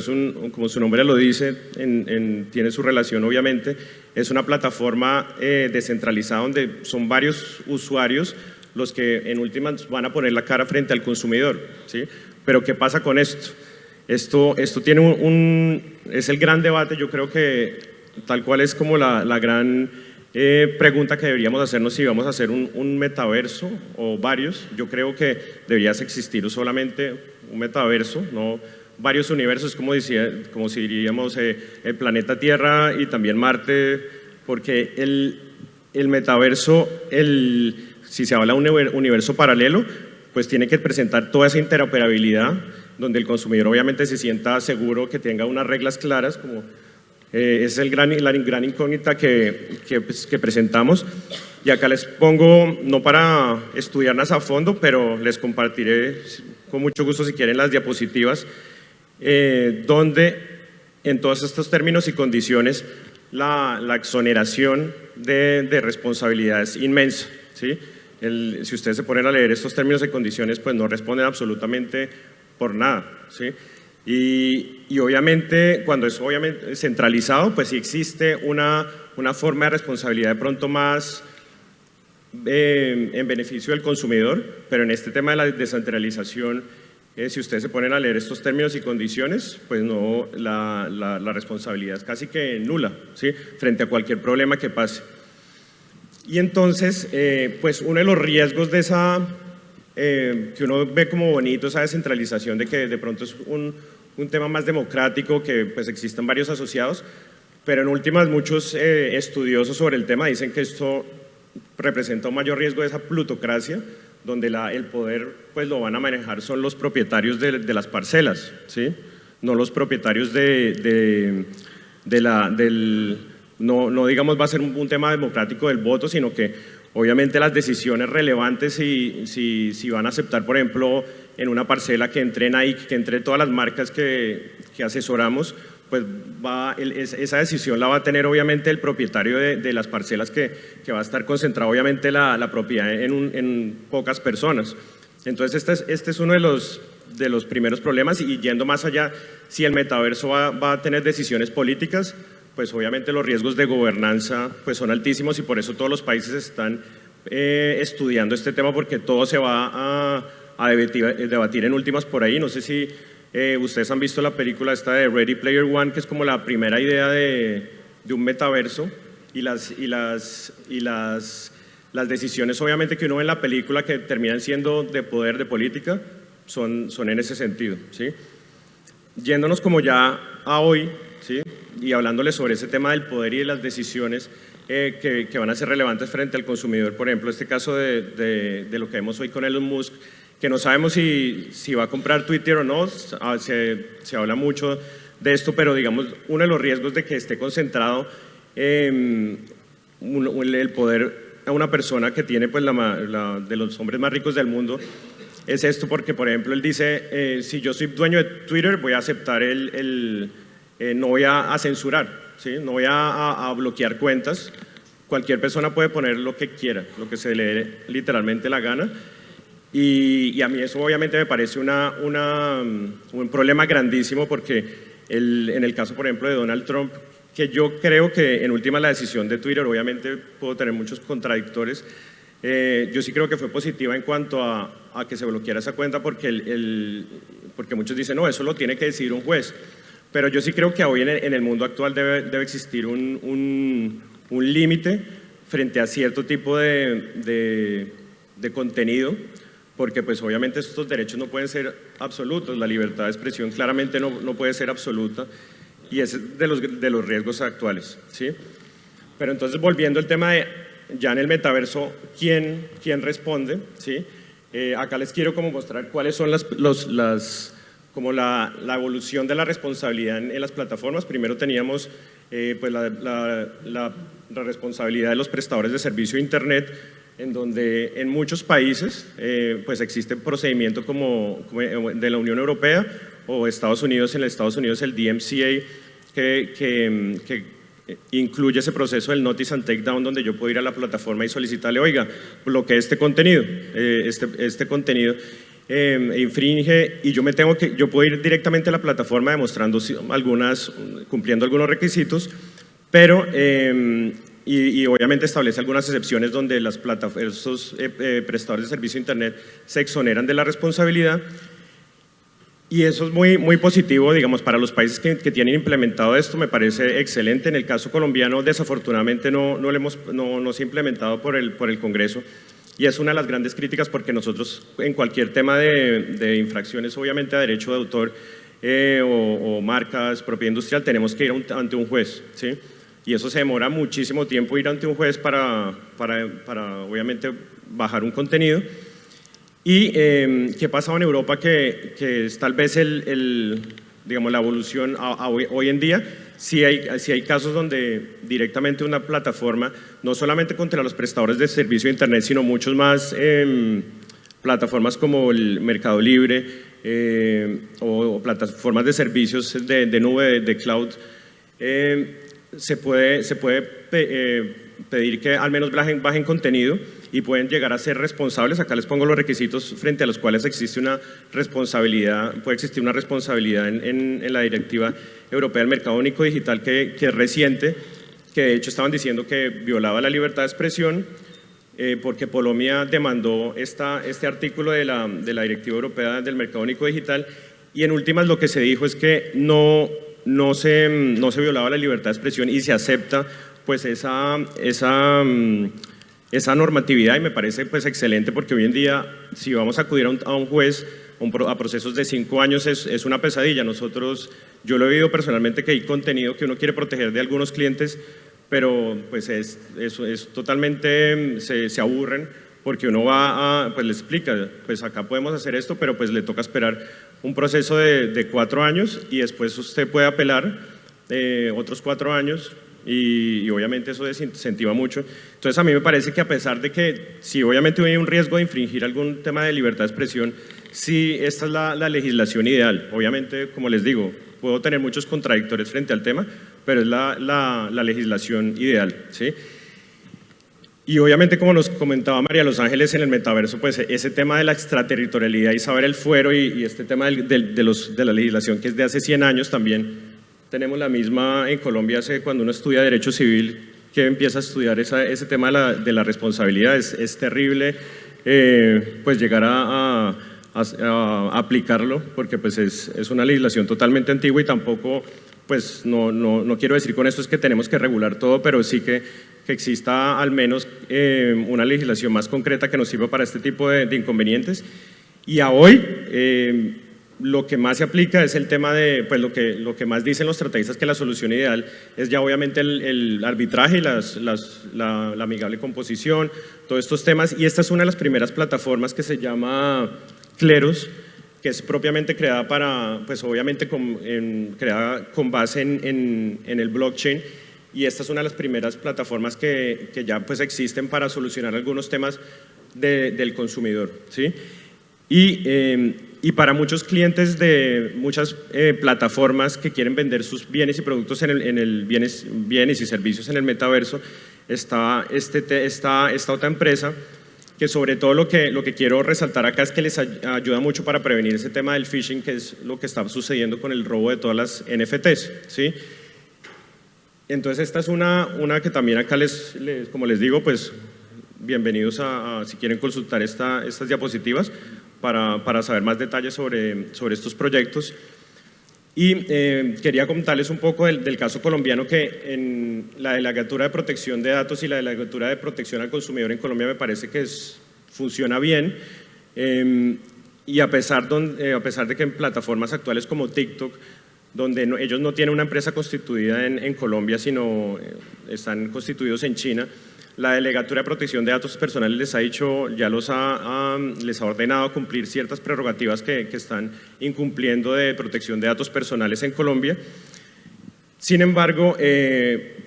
como su nombre lo dice, tiene su relación obviamente, es una plataforma descentralizada donde son varios usuarios los que en últimas van a poner la cara frente al consumidor, ¿sí? Pero ¿qué pasa con esto? Esto tiene es el gran debate. Yo creo que tal cual es como la gran pregunta que deberíamos hacernos si vamos a hacer un metaverso o varios. Yo creo que debería existir solamente un metaverso, no varios universos, como si diríamos el planeta Tierra y también Marte, porque el metaverso, si se habla de un universo paralelo, pues tiene que presentar toda esa interoperabilidad, donde el consumidor obviamente se sienta seguro, que tenga unas reglas claras, como es la gran incógnita que presentamos. Y acá les pongo, no para estudiarlas a fondo, pero les compartiré con mucho gusto si quieren las diapositivas, donde en todos estos términos y condiciones la exoneración de responsabilidades inmensa, ¿sí? Si ustedes se ponen a leer estos términos y condiciones, pues no responden absolutamente por nada, ¿sí? Y obviamente, cuando es obviamente centralizado, pues sí existe una forma de responsabilidad de pronto más en beneficio del consumidor, pero en este tema de la descentralización, si ustedes se ponen a leer estos términos y condiciones, pues no, la responsabilidad es casi que nula, ¿sí? Frente a cualquier problema que pase. Y entonces, pues uno de los riesgos de esa, que uno ve como bonito, esa descentralización, de que de pronto es un tema más democrático, que pues existan varios asociados, pero en últimas muchos estudiosos sobre el tema dicen que esto representa un mayor riesgo de esa plutocracia, donde el poder pues lo van a manejar son los propietarios de las parcelas, ¿sí? No los propietarios no digamos va a ser un tema democrático del voto, sino que obviamente las decisiones relevantes, si van a aceptar, por ejemplo, en una parcela que entre Nike, que entre todas las marcas que asesoramos, pues esa decisión la va a tener obviamente el propietario de las parcelas, que va a estar concentrado obviamente la propiedad en pocas personas. Entonces este es uno de los primeros problemas, y yendo más allá, si el metaverso va a tener decisiones políticas, pues obviamente los riesgos de gobernanza pues son altísimos, y por eso todos los países están estudiando este tema, porque todo se va a debatir en últimas por ahí. No sé si ustedes han visto la película esta de Ready Player One, que es como la primera idea de un metaverso, y las decisiones obviamente que uno ve en la película, que terminan siendo de poder, de política, son en ese sentido, ¿sí? Yéndonos como ya a hoy, ¿sí? Y hablándole sobre ese tema del poder y de las decisiones que van a ser relevantes frente al consumidor. Por ejemplo, este caso de lo que vemos hoy con Elon Musk, que no sabemos si va a comprar Twitter o no. Se habla mucho de esto, pero digamos, uno de los riesgos de que esté concentrado el poder a una persona que tiene pues de los hombres más ricos del mundo es esto, porque por ejemplo él dice, si yo soy dueño de Twitter, voy a aceptar no voy a censurar, ¿sí? No voy a bloquear cuentas. Cualquier persona puede poner lo que quiera, lo que se le dé literalmente la gana. Y a mí eso obviamente me parece un problema grandísimo, porque en el caso, por ejemplo, de Donald Trump, que yo creo que en última la decisión de Twitter, obviamente puedo tener muchos contradictores, yo sí creo que fue positiva en cuanto a que se bloqueara esa cuenta, porque muchos dicen, no, eso lo tiene que decidir un juez. Pero yo sí creo que hoy en el mundo actual debe existir un límite frente a cierto tipo de contenido, porque pues obviamente estos derechos no pueden ser absolutos, la libertad de expresión claramente no puede ser absoluta, y es de los riesgos actuales, ¿sí? Pero entonces, volviendo al tema de ya en el metaverso, ¿quién responde? ¿Sí? Acá les quiero como mostrar cuáles son como la evolución de la responsabilidad en las plataformas. Primero teníamos pues la responsabilidad de los prestadores de servicio de Internet, en donde en muchos países pues existe un procedimiento como de la Unión Europea o Estados Unidos. En Estados Unidos el DMCA, que incluye ese proceso del notice and takedown, donde yo puedo ir a la plataforma y solicitarle, oiga, bloquee este contenido, este contenido infringe, y yo puedo ir directamente a la plataforma demostrando cumpliendo algunos requisitos, pero y obviamente establece algunas excepciones donde estos prestadores de servicio de Internet se exoneran de la responsabilidad. Y eso es muy positivo, digamos, para los países que tienen implementado esto. Me parece excelente. En el caso colombiano, desafortunadamente no se ha implementado por el Congreso, y es una de las grandes críticas, porque nosotros en cualquier tema de infracciones obviamente a derecho de autor o marcas, propiedad industrial, tenemos que ir ante un juez, ¿sí? Y eso se demora muchísimo tiempo, ir ante un juez para obviamente bajar un contenido. ¿Y qué pasaba en Europa? Que es tal vez digamos, la evolución hoy en día. Sí hay casos donde directamente una plataforma, no solamente contra los prestadores de servicio de Internet, sino muchos más plataformas como el Mercado Libre o plataformas de servicios de nube, de cloud, se puede pedir que al menos bajen contenido y pueden llegar a ser responsables. Acá les pongo los requisitos frente a los cuales existe una responsabilidad, puede existir una responsabilidad en la Directiva Europea del Mercado Único Digital que es reciente, que de hecho estaban diciendo que violaba la libertad de expresión, porque Polonia demandó este artículo de la Directiva Europea del Mercado Único Digital, y en últimas lo que se dijo es que no se violaba la libertad de expresión y se acepta pues esa normatividad, y me parece pues excelente, porque hoy en día si vamos a acudir a un juez a procesos de 5 años es una pesadilla. Yo lo he vivido personalmente, que hay contenido que uno quiere proteger de algunos clientes, pero pues es totalmente, se aburren, porque uno va pues le explica, pues acá podemos hacer esto, pero pues le toca esperar un proceso de 4 años y después usted puede apelar otros 4 años y obviamente eso desincentiva mucho. Entonces a mí me parece que, a pesar de que sí obviamente hay un riesgo de infringir algún tema de libertad de expresión, sí esta es la legislación ideal. Obviamente, como les digo, puedo tener muchos contradictores frente al tema, pero es la legislación ideal, ¿sí? Y obviamente, como nos comentaba María Los Ángeles, en el metaverso, pues ese tema de la extraterritorialidad y saber el fuero y este tema de la legislación, que es de hace 100 años también. Tenemos la misma en Colombia, cuando uno estudia Derecho Civil, que empieza a estudiar ese tema de la responsabilidad. Es terrible pues llegar a aplicarlo, porque pues es una legislación totalmente antigua, y tampoco, pues no quiero decir con esto es que tenemos que regular todo, pero sí que exista al menos una legislación más concreta que nos sirva para este tipo de inconvenientes. Y a hoy lo que más se aplica es el tema de, pues lo que más dicen los tratatistas, que la solución ideal es ya obviamente el arbitraje y la amigable composición, todos estos temas. Y esta es una de las primeras plataformas que se llama Kleros, que es propiamente creada pues obviamente creada con base en el blockchain, y esta es una de las primeras plataformas que ya pues existen para solucionar algunos temas del consumidor, ¿sí? Y para muchos clientes de muchas plataformas que quieren vender sus bienes y productos bienes y servicios en el metaverso, está esta otra empresa, que sobre todo lo que quiero resaltar acá es que les ayuda mucho para prevenir ese tema del phishing, que es lo que está sucediendo con el robo de todas las NFTs, ¿sí? Entonces esta es una que también acá como les digo, pues bienvenidos si quieren consultar estas diapositivas para saber más detalles sobre estos proyectos. Y quería contarles un poco del caso colombiano, que en la Delegatura de Protección de Datos y la Delegatura de Protección al Consumidor en Colombia me parece que funciona bien, y a pesar de que en plataformas actuales como TikTok, donde ellos no tienen una empresa constituida en Colombia, sino están constituidos en China, la Delegatura de Protección de Datos Personales les ha dicho, les ha ordenado cumplir ciertas prerrogativas que están incumpliendo de protección de datos personales en Colombia. Sin embargo,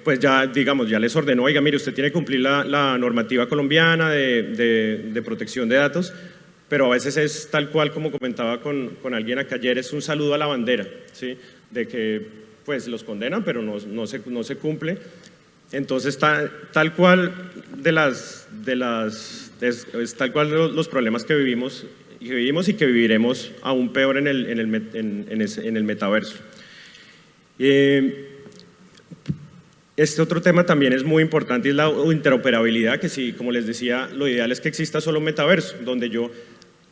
pues ya les ordenó, oiga, mire, usted tiene que cumplir la normativa colombiana de protección de datos, pero a veces es tal cual, como comentaba con alguien acá ayer, es un saludo a la bandera, ¿sí? De que pues los condenan, pero no se cumple. Entonces tal cual es tal cual los problemas que vivimos y que viviremos aún peor en el metaverso. Este otro tema también es muy importante, y es la interoperabilidad, que sí, como les decía, lo ideal es que exista solo un metaverso, donde yo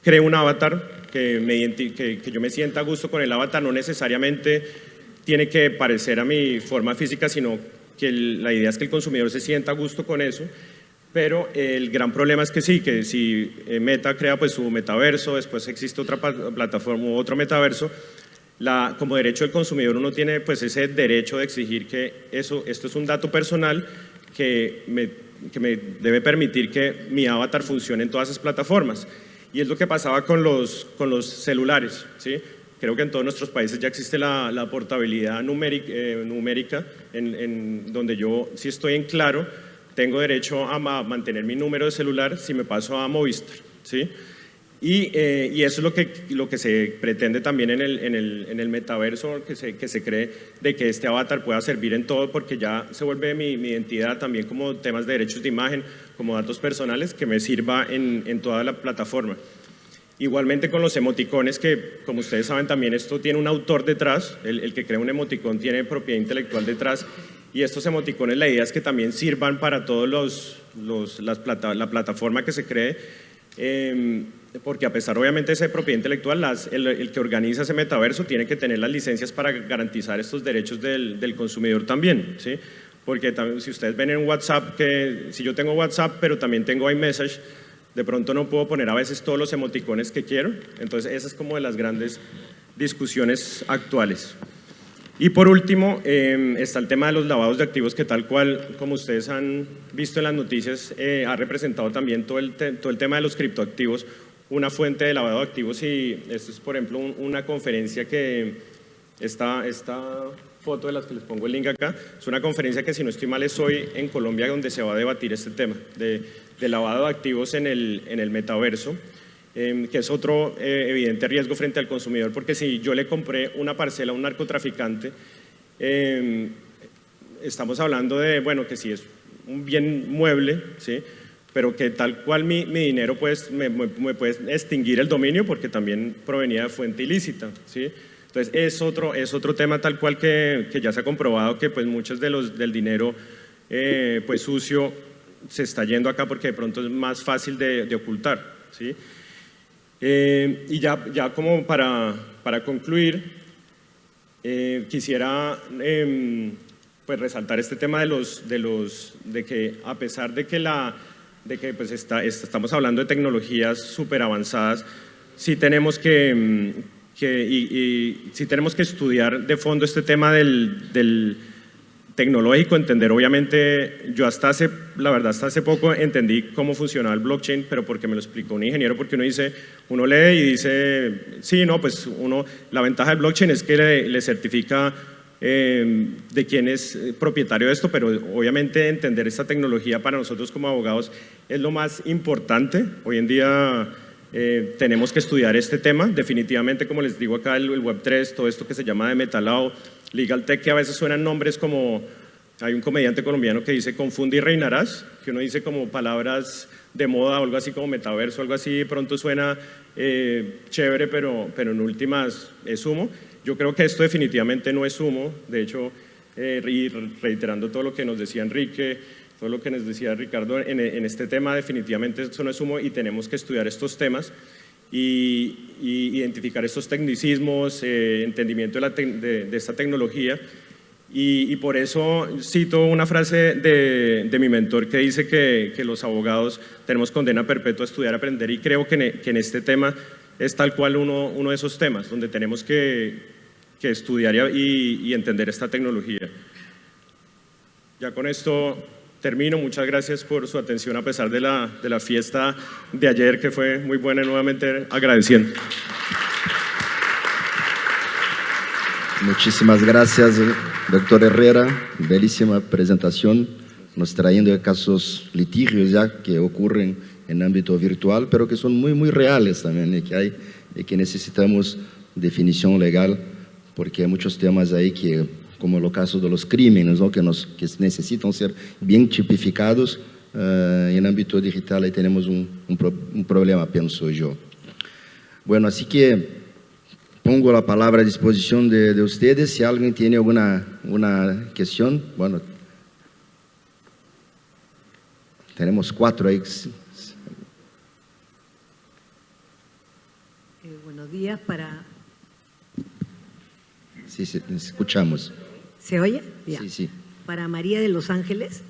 creo un avatar, que yo me sienta a gusto con el avatar. No necesariamente tiene que parecer a mi forma física, sino que la idea es que el consumidor se sienta a gusto con eso. Pero el gran problema es que si Meta crea pues su metaverso, después existe otra plataforma u otro metaverso, como derecho del consumidor uno tiene pues ese derecho de exigir que esto es un dato personal que me debe permitir que mi avatar funcione en todas esas plataformas. Y es lo que pasaba con los celulares, ¿sí? Creo que en todos nuestros países ya existe la portabilidad numérica, en donde yo, si estoy en Claro, tengo derecho a mantener mi número de celular si me paso a Movistar, ¿sí? Y eso es lo que se pretende también en el metaverso, que se cree de que este avatar pueda servir en todo, porque ya se vuelve mi identidad también como temas de derechos de imagen, como datos personales, que me sirva en toda la plataforma. Igualmente con los emoticones, que como ustedes saben también esto tiene un autor detrás, el que crea un emoticón tiene propiedad intelectual detrás, y estos emoticones la idea es que también sirvan para todos la plataforma que se cree, porque a pesar obviamente de esa propiedad intelectual, el que organiza ese metaverso tiene que tener las licencias para garantizar estos derechos del consumidor también, ¿sí? Porque si ustedes ven en WhatsApp, que si yo tengo WhatsApp pero también tengo iMessage, de pronto no puedo poner a veces todos los emoticones que quiero, entonces esa es como de las grandes discusiones actuales. Y por último, está el tema de los lavados de activos, que tal cual, como ustedes han visto en las noticias, ha representado también todo el tema de los criptoactivos, una fuente de lavado de activos. Y esto es, por ejemplo, una conferencia que esta foto de las que les pongo el link acá, es una conferencia que, si no estoy mal, es hoy en Colombia, donde se va a debatir este tema de lavado de activos en el metaverso, que es otro evidente riesgo frente al consumidor, porque si yo le compré una parcela a un narcotraficante, estamos hablando de, bueno, que si es un bien mueble, ¿sí?, pero que tal cual mi dinero pues, me puede extinguir el dominio, porque también provenía de fuente ilícita, ¿sí? Entonces es otro tema tal cual que ya se ha comprobado que pues muchos del dinero pues sucio se está yendo acá, porque de pronto es más fácil de ocultar, ¿sí? Y ya como para concluir, quisiera pues resaltar este tema de que a pesar de que pues estamos hablando de tecnologías súper avanzadas, sí tenemos que estudiar de fondo este tema del tecnológico, entender. Obviamente yo hasta hace poco entendí cómo funcionaba el blockchain, pero porque me lo explicó un ingeniero, porque uno lee y dice, sí, no, pues la ventaja del blockchain es que le certifica de quién es propietario de esto, pero obviamente entender esta tecnología para nosotros como abogados es lo más importante. Hoy en día tenemos que estudiar este tema, definitivamente, como les digo acá, el Web3, todo esto que se llama de MetaLAO, Legal Tech, que a veces suenan nombres como, hay un comediante colombiano que dice confunde y reinarás, que uno dice como palabras de moda o algo así como metaverso, algo así, de pronto suena chévere, pero en últimas es humo. Yo creo que esto definitivamente no es humo. De hecho, y reiterando todo lo que nos decía Enrique, todo lo que nos decía Ricardo, en este tema definitivamente eso no es humo, y tenemos que estudiar estos temas y identificar estos tecnicismos, entendimiento de esta tecnología. Y por eso cito una frase de mi mentor, que dice que los abogados tenemos condena perpetua a estudiar, aprender, y creo que en este tema es tal cual uno de esos temas donde tenemos que estudiar y entender esta tecnología. Ya con esto termino. Muchas gracias por su atención a pesar de la fiesta de ayer, que fue muy buena, nuevamente agradeciendo. Muchísimas gracias, doctor Herrera. Belísima presentación, nos trayendo casos litigios ya que ocurren en ámbito virtual, pero que son muy, muy reales también, y que necesitamos definición legal, porque hay muchos temas ahí que, como el caso de los crímenes, ¿no?, que necesitan ser bien tipificados. En ámbito digital ahí tenemos un problema, pienso yo. Bueno, así que pongo la palabra a disposición de ustedes. Si alguien tiene alguna cuestión, bueno, tenemos 4 ahí. Buenos días para... Sí, escuchamos. ¿Se oye? Ya. Sí, sí. Para María de Los Ángeles,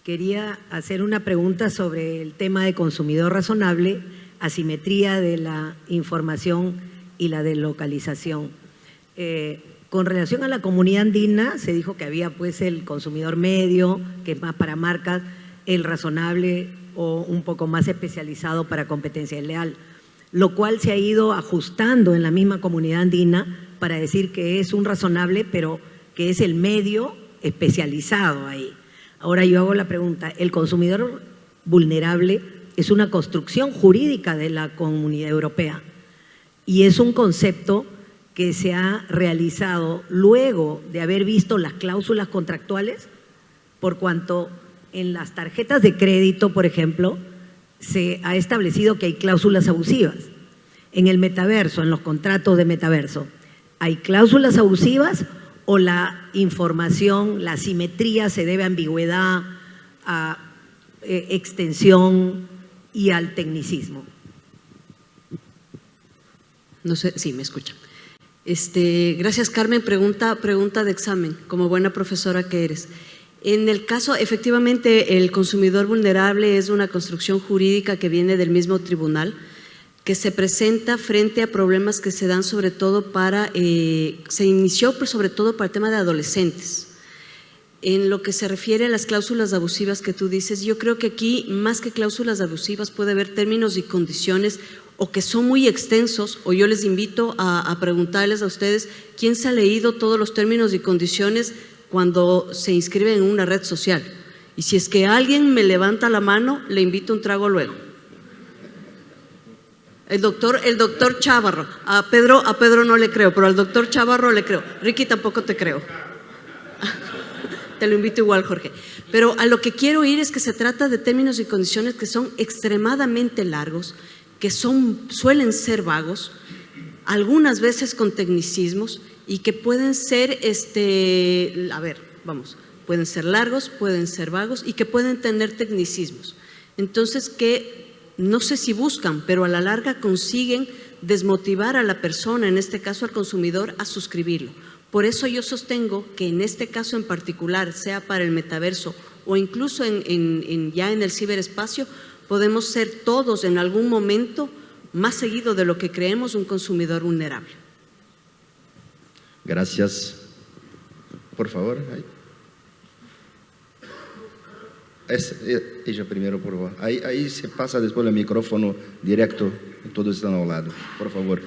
quería hacer una pregunta sobre el tema de consumidor razonable, asimetría de la información y la deslocalización. Con relación a la comunidad andina, se dijo que había pues el consumidor medio, que es más para marcas, el razonable o un poco más especializado para competencia desleal, lo cual se ha ido ajustando en la misma comunidad andina para decir que es un razonable, pero que es el medio especializado ahí. Ahora yo hago la pregunta, ¿el consumidor vulnerable es una construcción jurídica de la Comunidad Europea y es un concepto que se ha realizado luego de haber visto las cláusulas contractuales, por cuanto en las tarjetas de crédito, por ejemplo, se ha establecido que hay cláusulas abusivas. En el metaverso, en los contratos de metaverso, ¿hay cláusulas abusivas o la información, la simetría se debe a ambigüedad, a extensión y al tecnicismo? No sé, sí, me escucha. Gracias, Carmen. Pregunta de examen, como buena profesora que eres. En el caso, efectivamente, el consumidor vulnerable es una construcción jurídica que viene del mismo tribunal, que se presenta frente a problemas que se dan sobre todo se inició sobre todo para el tema de adolescentes. En lo que se refiere a las cláusulas abusivas que tú dices, yo creo que aquí, más que cláusulas abusivas, puede haber términos y condiciones o que son muy extensos, o yo les invito a preguntarles a ustedes quién se ha leído todos los términos y condiciones cuando se inscribe en una red social. Y si es que alguien me levanta la mano, le invito un trago luego. El doctor Chávarro, a Pedro no le creo, pero al doctor Chávarro le creo. Ricky, tampoco te creo. Te lo invito igual, Jorge. Pero a lo que quiero ir es que se trata de términos y condiciones que son extremadamente largos, que suelen ser vagos, algunas veces con tecnicismos y que pueden ser, pueden ser largos, pueden ser vagos y que pueden tener tecnicismos. Entonces, que no sé si buscan, pero a la larga consiguen desmotivar a la persona, en este caso al consumidor, a suscribirlo. Por eso yo sostengo que en este caso en particular, sea para el metaverso o incluso ya en el ciberespacio, podemos ser todos en algún momento, más seguido de lo que creemos, un consumidor vulnerable. Gracias. Por favor. Ella primero, por favor. Ahí se pasa después el micrófono directo, todos están a un lado. Por favor.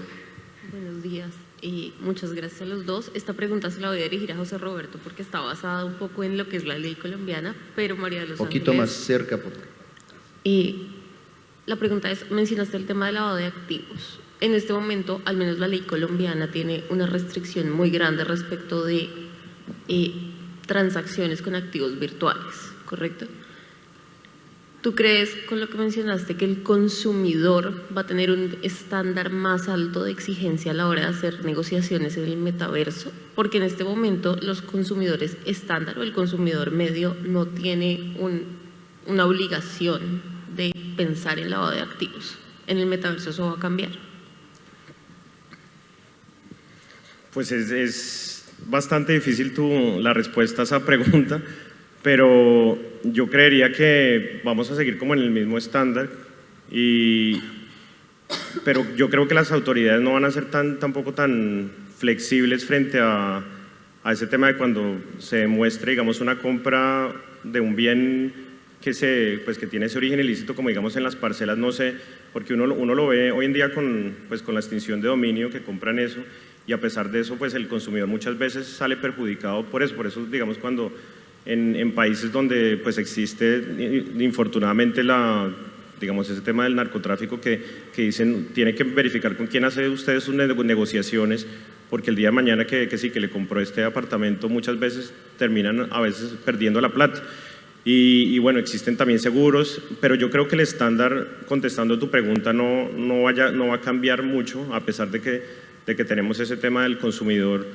Buenos días y muchas gracias a los dos. Esta pregunta se la voy a dirigir a José Roberto porque está basada un poco en lo que es la ley colombiana, pero María de los Ángeles… Un poquito más cerca, por favor. Y la pregunta es, mencionaste el tema de lavado de activos. En este momento, al menos la ley colombiana tiene una restricción muy grande respecto de transacciones con activos virtuales, ¿correcto? ¿Tú crees, con lo que mencionaste, que el consumidor va a tener un estándar más alto de exigencia a la hora de hacer negociaciones en el metaverso? Porque en este momento los consumidores estándar o el consumidor medio no tiene una obligación de pensar en lavado de activos. En el metaverso eso va a cambiar. Pues es bastante difícil la respuesta a esa pregunta, pero yo creería que vamos a seguir como en el mismo estándar, pero yo creo que las autoridades no van a ser tampoco tan flexibles frente a ese tema de cuando se demuestre, digamos, una compra de un bien que tiene ese origen ilícito, como digamos en las parcelas, no sé, porque uno lo ve hoy en día con la extinción de dominio que compran eso, y a pesar de eso, pues el consumidor muchas veces sale perjudicado por eso, digamos, cuando en países donde pues existe infortunadamente ese tema del narcotráfico que dicen, tiene que verificar con quién hace usted sus negociaciones, porque el día de mañana que le compró este apartamento, muchas veces terminan a veces perdiendo la plata. Y bueno, existen también seguros, pero yo creo que el estándar, contestando tu pregunta, no va a cambiar mucho, a pesar de que tenemos ese tema del consumidor,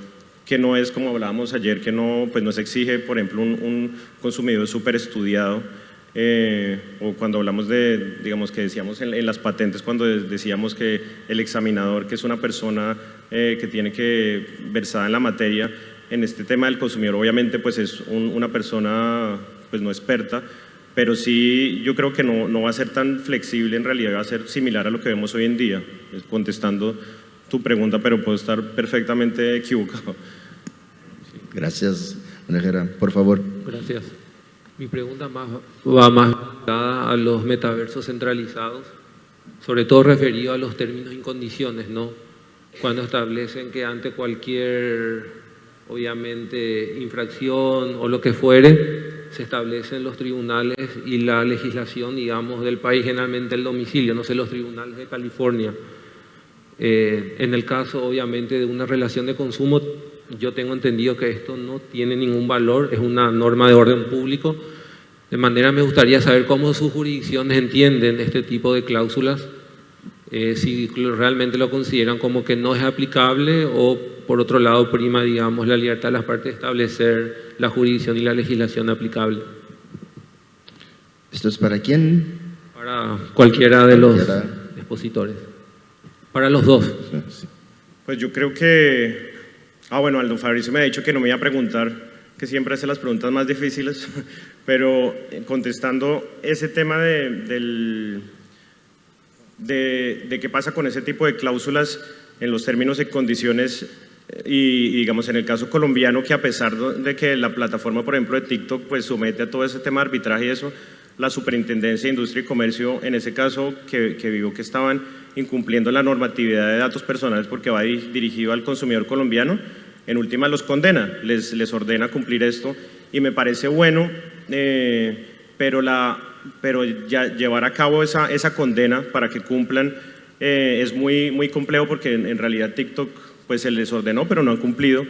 que no es como hablábamos ayer, que no se exige, por ejemplo, un consumidor súper estudiado, o cuando hablamos digamos que decíamos en las patentes, cuando decíamos que el examinador, que es una persona que tiene que versada en la materia, en este tema del consumidor, obviamente pues es una persona pues no experta, pero sí yo creo que no va a ser tan flexible, en realidad va a ser similar a lo que vemos hoy en día, contestando tu pregunta, pero puedo estar perfectamente equivocado. Gracias, Manejera. Por favor. Gracias. Mi pregunta va más ligada a los metaversos centralizados, sobre todo referido a los términos y condiciones, ¿no? Cuando establecen que ante cualquier, obviamente, infracción o lo que fuere, se establecen los tribunales y la legislación, digamos, del país, generalmente el domicilio, no sé, los tribunales de California. En el caso, obviamente, de una relación de consumo, yo tengo entendido que esto no tiene ningún valor, es una norma de orden público. De manera, me gustaría saber cómo sus jurisdicciones entienden este tipo de cláusulas, si realmente lo consideran como que no es aplicable o, por otro lado, prima, digamos, la libertad de las partes de establecer la jurisdicción y la legislación aplicable. ¿Esto es para quién? Para cualquiera de los expositores. Para los dos. Sí. Pues yo creo que... bueno, Aldo Fabricio me ha dicho que no me iba a preguntar, que siempre hace las preguntas más difíciles, pero contestando ese tema de qué pasa con ese tipo de cláusulas en los términos y condiciones, y digamos en el caso colombiano, que a pesar de que la plataforma, por ejemplo, de TikTok, pues somete a todo ese tema de arbitraje y eso, la Superintendencia de Industria y Comercio, en ese caso, que vio que estaban incumpliendo la normatividad de datos personales porque va dirigido al consumidor colombiano, en última los condena, les ordena cumplir esto, y me parece bueno, pero ya llevar a cabo esa condena para que cumplan es muy complejo, porque en realidad TikTok pues se les ordenó pero no han cumplido.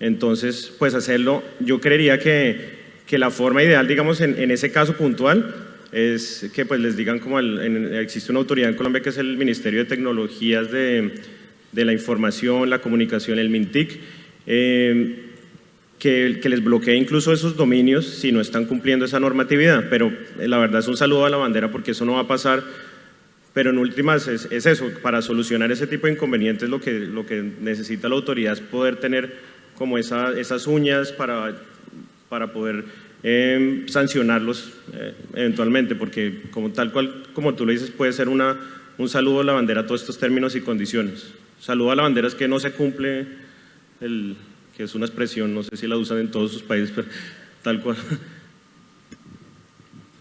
Entonces pues hacerlo, yo creería que la forma ideal, digamos, en ese caso puntual es que pues les digan como existe una autoridad en Colombia que es el Ministerio de Tecnologías de la Información, la Comunicación, el MINTIC, que les bloquee incluso esos dominios si no están cumpliendo esa normatividad. Pero la verdad es un saludo a la bandera, porque eso no va a pasar. Pero en últimas es eso, para solucionar ese tipo de inconvenientes lo que necesita la autoridad es poder tener como esas uñas para poder sancionarlos eventualmente, porque tal cual como tú lo dices, puede ser un saludo a la bandera a todos estos términos y condiciones. Saludo a la bandera es que no se cumple que es una expresión, no sé si la usan en todos sus países, pero tal cual.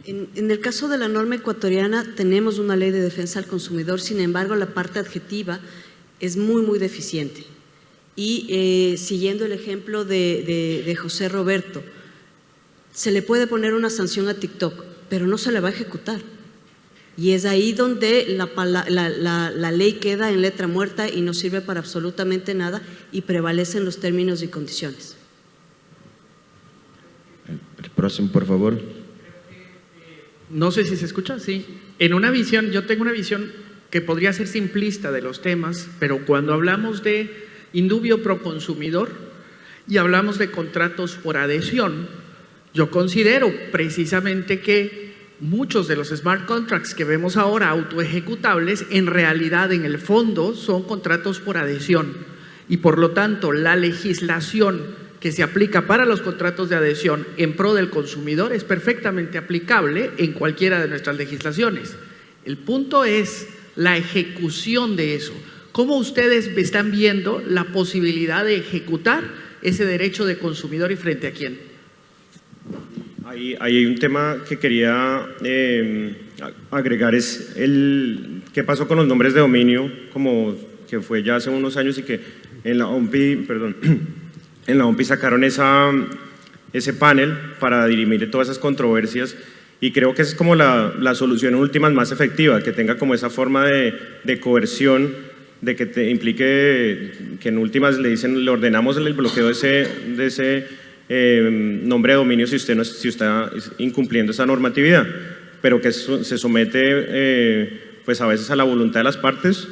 En el caso de la norma ecuatoriana tenemos una ley de defensa al consumidor, sin embargo la parte adjetiva es muy deficiente. Y siguiendo el ejemplo de José Roberto, se le puede poner una sanción a TikTok, pero no se le va a ejecutar. Y es ahí donde la ley queda en letra muerta y no sirve para absolutamente nada, y prevalecen los términos y condiciones. El próximo, por favor. No sé si se escucha, sí. Yo tengo una visión que podría ser simplista de los temas, pero cuando hablamos de indubio pro consumidor y hablamos de contratos por adhesión, yo considero precisamente que muchos de los smart contracts que vemos ahora autoejecutables, en realidad, en el fondo, son contratos por adhesión, y por lo tanto la legislación que se aplica para los contratos de adhesión en pro del consumidor es perfectamente aplicable en cualquiera de nuestras legislaciones. El punto es la ejecución de eso. ¿Cómo ustedes están viendo la posibilidad de ejecutar ese derecho de consumidor y frente a quién? Ahí hay un tema que quería agregar, es qué pasó con los nombres de dominio, como que fue ya hace unos años, y que en la OMPI, en la OMPI sacaron ese panel para dirimir todas esas controversias, y creo que esa es como la solución última más efectiva, que tenga como esa forma de coerción, de que te implique que en últimas le ordenamos el bloqueo de ese nombre de dominio si usted está incumpliendo esa normatividad, pero que se somete pues a veces a la voluntad de las partes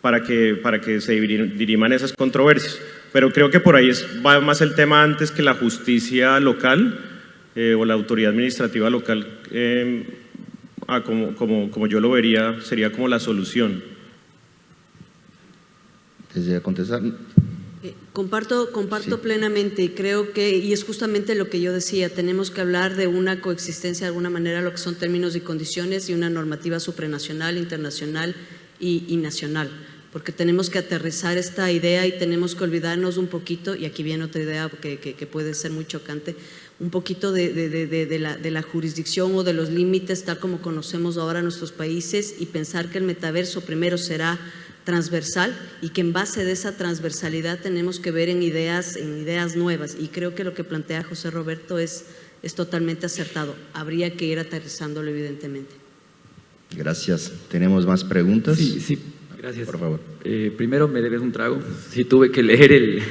para que se diriman esas controversias. Pero creo que por ahí va más el tema antes que la justicia local o la autoridad administrativa local, como yo lo vería, sería como la solución. ¿Desea contestar? Comparto sí, plenamente, y creo que, y es justamente lo que yo decía, tenemos que hablar de una coexistencia de alguna manera, lo que son términos y condiciones, y una normativa supranacional, internacional y nacional, porque tenemos que aterrizar esta idea y tenemos que olvidarnos un poquito, y aquí viene otra idea que puede ser muy chocante, un poquito de la jurisdicción o de los límites tal como conocemos ahora nuestros países, y pensar que el metaverso primero será transversal y que en base de esa transversalidad tenemos que ver en ideas nuevas, y creo que lo que plantea José Roberto es totalmente acertado. Habría que ir aterrizándolo, evidentemente. Gracias. ¿Tenemos más preguntas? Sí, gracias. Por favor. Primero me debes un trago. Sí, tuve que leer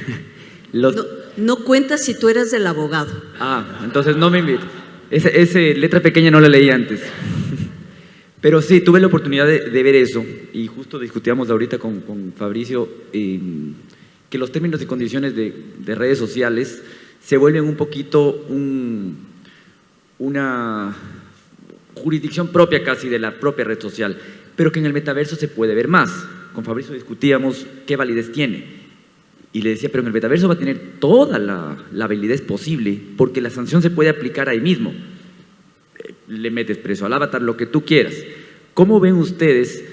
No cuentas si tú eras del abogado. Entonces no me invites. Esa letra pequeña no la leí antes. Pero sí, tuve la oportunidad de ver eso, y justo discutíamos ahorita con Fabricio que los términos y condiciones de redes sociales se vuelven un poquito una jurisdicción propia casi de la propia red social, pero que en el metaverso se puede ver más. Con Fabricio discutíamos qué validez tiene, y le decía, pero en el metaverso va a tener toda la validez posible, porque la sanción se puede aplicar ahí mismo. Le metes preso al avatar, lo que tú quieras. ¿Cómo ven ustedes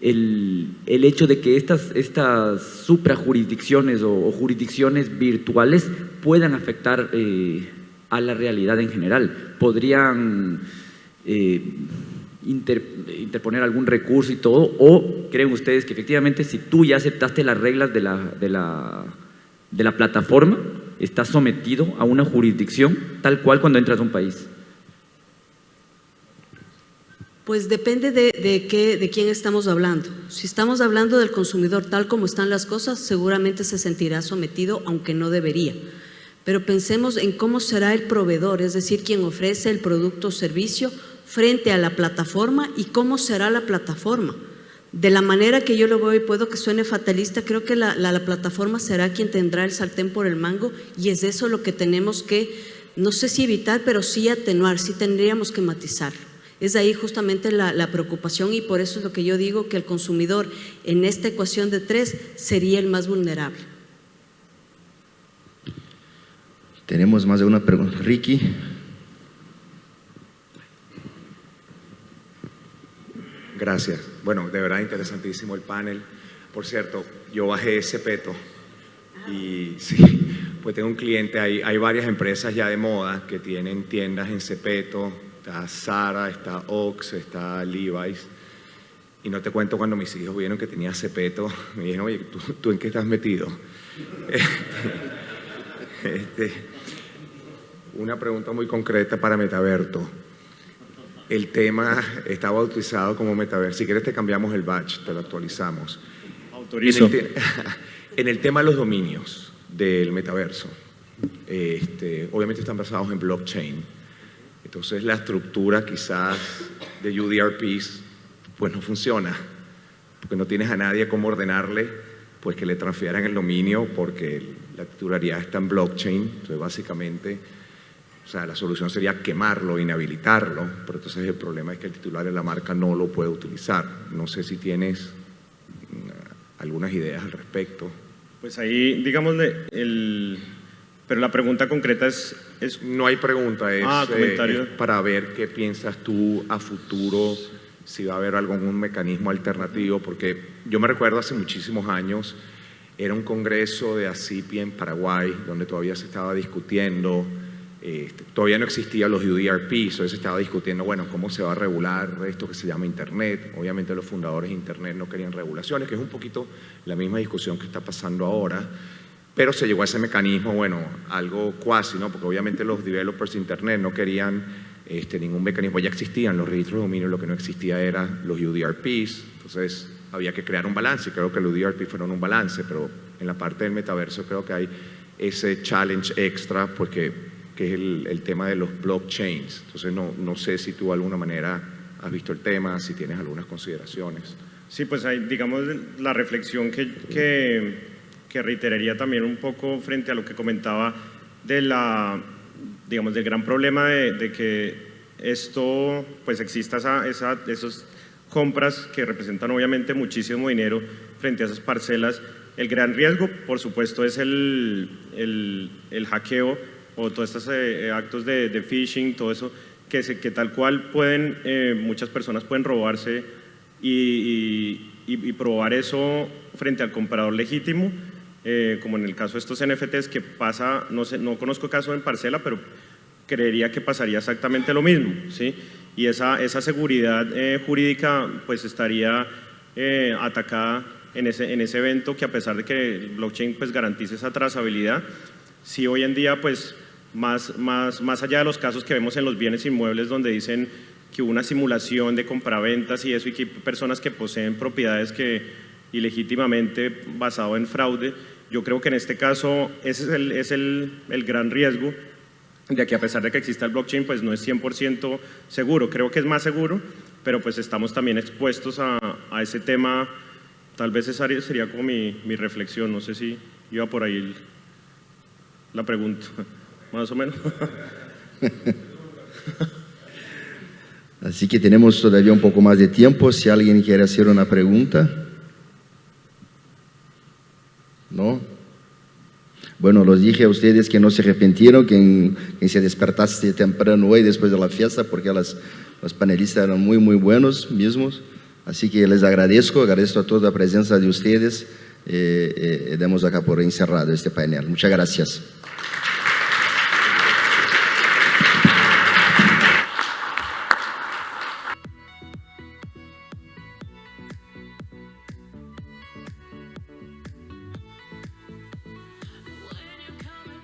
el hecho de que estas suprajurisdicciones o jurisdicciones virtuales puedan afectar a la realidad en general? ¿Podrían interponer algún recurso y todo? ¿O creen ustedes que efectivamente si tú ya aceptaste las reglas de la plataforma, estás sometido a una jurisdicción tal cual cuando entras a un país? Pues depende de quién estamos hablando. Si estamos hablando del consumidor tal como están las cosas, seguramente se sentirá sometido, aunque no debería. Pero pensemos en cómo será el proveedor, es decir, quien ofrece el producto o servicio frente a la plataforma, y cómo será la plataforma. De la manera que yo lo veo, y puedo que suene fatalista, creo que la plataforma será quien tendrá el sartén por el mango, y es eso lo que tenemos que, no sé si evitar, pero sí atenuar, sí tendríamos que matizar. Es ahí justamente la preocupación, y por eso es lo que yo digo, que el consumidor en esta ecuación de 3 sería el más vulnerable. Tenemos más de una pregunta. Ricky. Gracias. Bueno, de verdad interesantísimo el panel. Por cierto, yo bajé Zepeto y sí, pues tengo un cliente, hay varias empresas ya de moda que tienen tiendas en Zepeto. Está Zara, está Ox, está Levi's, y no te cuento cuando mis hijos vieron que tenía Zepeto, me dijeron, oye, ¿tú en qué estás metido? Una pregunta muy concreta para Metaverto. El tema está bautizado como Metaverso. Si quieres te cambiamos el badge, te lo actualizamos. Autorizo. En el tema de los dominios del Metaverso, obviamente están basados en blockchain. Entonces la estructura quizás de UDRPs pues no funciona, porque no tienes a nadie como ordenarle pues que le transfieran el dominio, porque la titularidad está en blockchain. Entonces básicamente, o sea, la solución sería quemarlo, inhabilitarlo, pero entonces el problema es que el titular de la marca no lo puede utilizar. No sé si tienes algunas ideas al respecto. Pues ahí, digámosle, pero la pregunta concreta es... No hay pregunta, es para ver qué piensas tú a futuro, si va a haber algún mecanismo alternativo, porque yo me recuerdo hace muchísimos años, era un congreso de ACIPI en Paraguay, donde todavía se estaba discutiendo, todavía no existían los UDRPs, entonces se estaba discutiendo, bueno, cómo se va a regular esto que se llama Internet. Obviamente los fundadores de Internet no querían regulaciones, que es un poquito la misma discusión que está pasando ahora. Pero se llegó a ese mecanismo, bueno, algo cuasi, ¿no? Porque obviamente los developers de Internet no querían ningún mecanismo. Ya existían los registros de dominio, lo que no existía eran los UDRPs. Entonces había que crear un balance, y creo que los UDRPs fueron un balance, pero en la parte del metaverso creo que hay ese challenge extra, porque que es el tema de los blockchains. Entonces no sé si tú de alguna manera has visto el tema, si tienes algunas consideraciones. Sí, pues hay, digamos, la reflexión que reiteraría también un poco frente a lo que comentaba digamos, del gran problema de que esto, pues exista esas compras que representan obviamente muchísimo dinero frente a esas parcelas. El gran riesgo, por supuesto, es el hackeo o todos estos actos de phishing, todo eso, que tal cual muchas personas pueden robarse y probar eso frente al comprador legítimo. Como en el caso de estos NFTs que pasa, no conozco caso en parcela, pero creería que pasaría exactamente lo mismo, ¿sí? Y esa seguridad jurídica pues estaría atacada en ese evento, que a pesar de que el blockchain pues garantice esa trazabilidad, sí hoy en día pues más allá de los casos que vemos en los bienes inmuebles donde dicen que hubo una simulación de compraventas y eso, y que hay personas que poseen propiedades que ilegítimamente basado en fraude, yo creo que en este caso ese es el gran riesgo, de que a pesar de que exista el blockchain, pues no es 100% seguro. Creo que es más seguro, pero pues estamos también expuestos a ese tema. Tal vez esa sería como mi reflexión, no sé si iba por ahí la pregunta, más o menos. Así que tenemos todavía un poco más de tiempo, si alguien quiere hacer una pregunta. ¿No? Bueno, los dije a ustedes que no se arrepintieron, que se despertaste temprano hoy después de la fiesta, porque los panelistas eran muy buenos mismos. Así que les agradezco a toda la presencia de ustedes. Damos acá por encerrado este panel. Muchas gracias.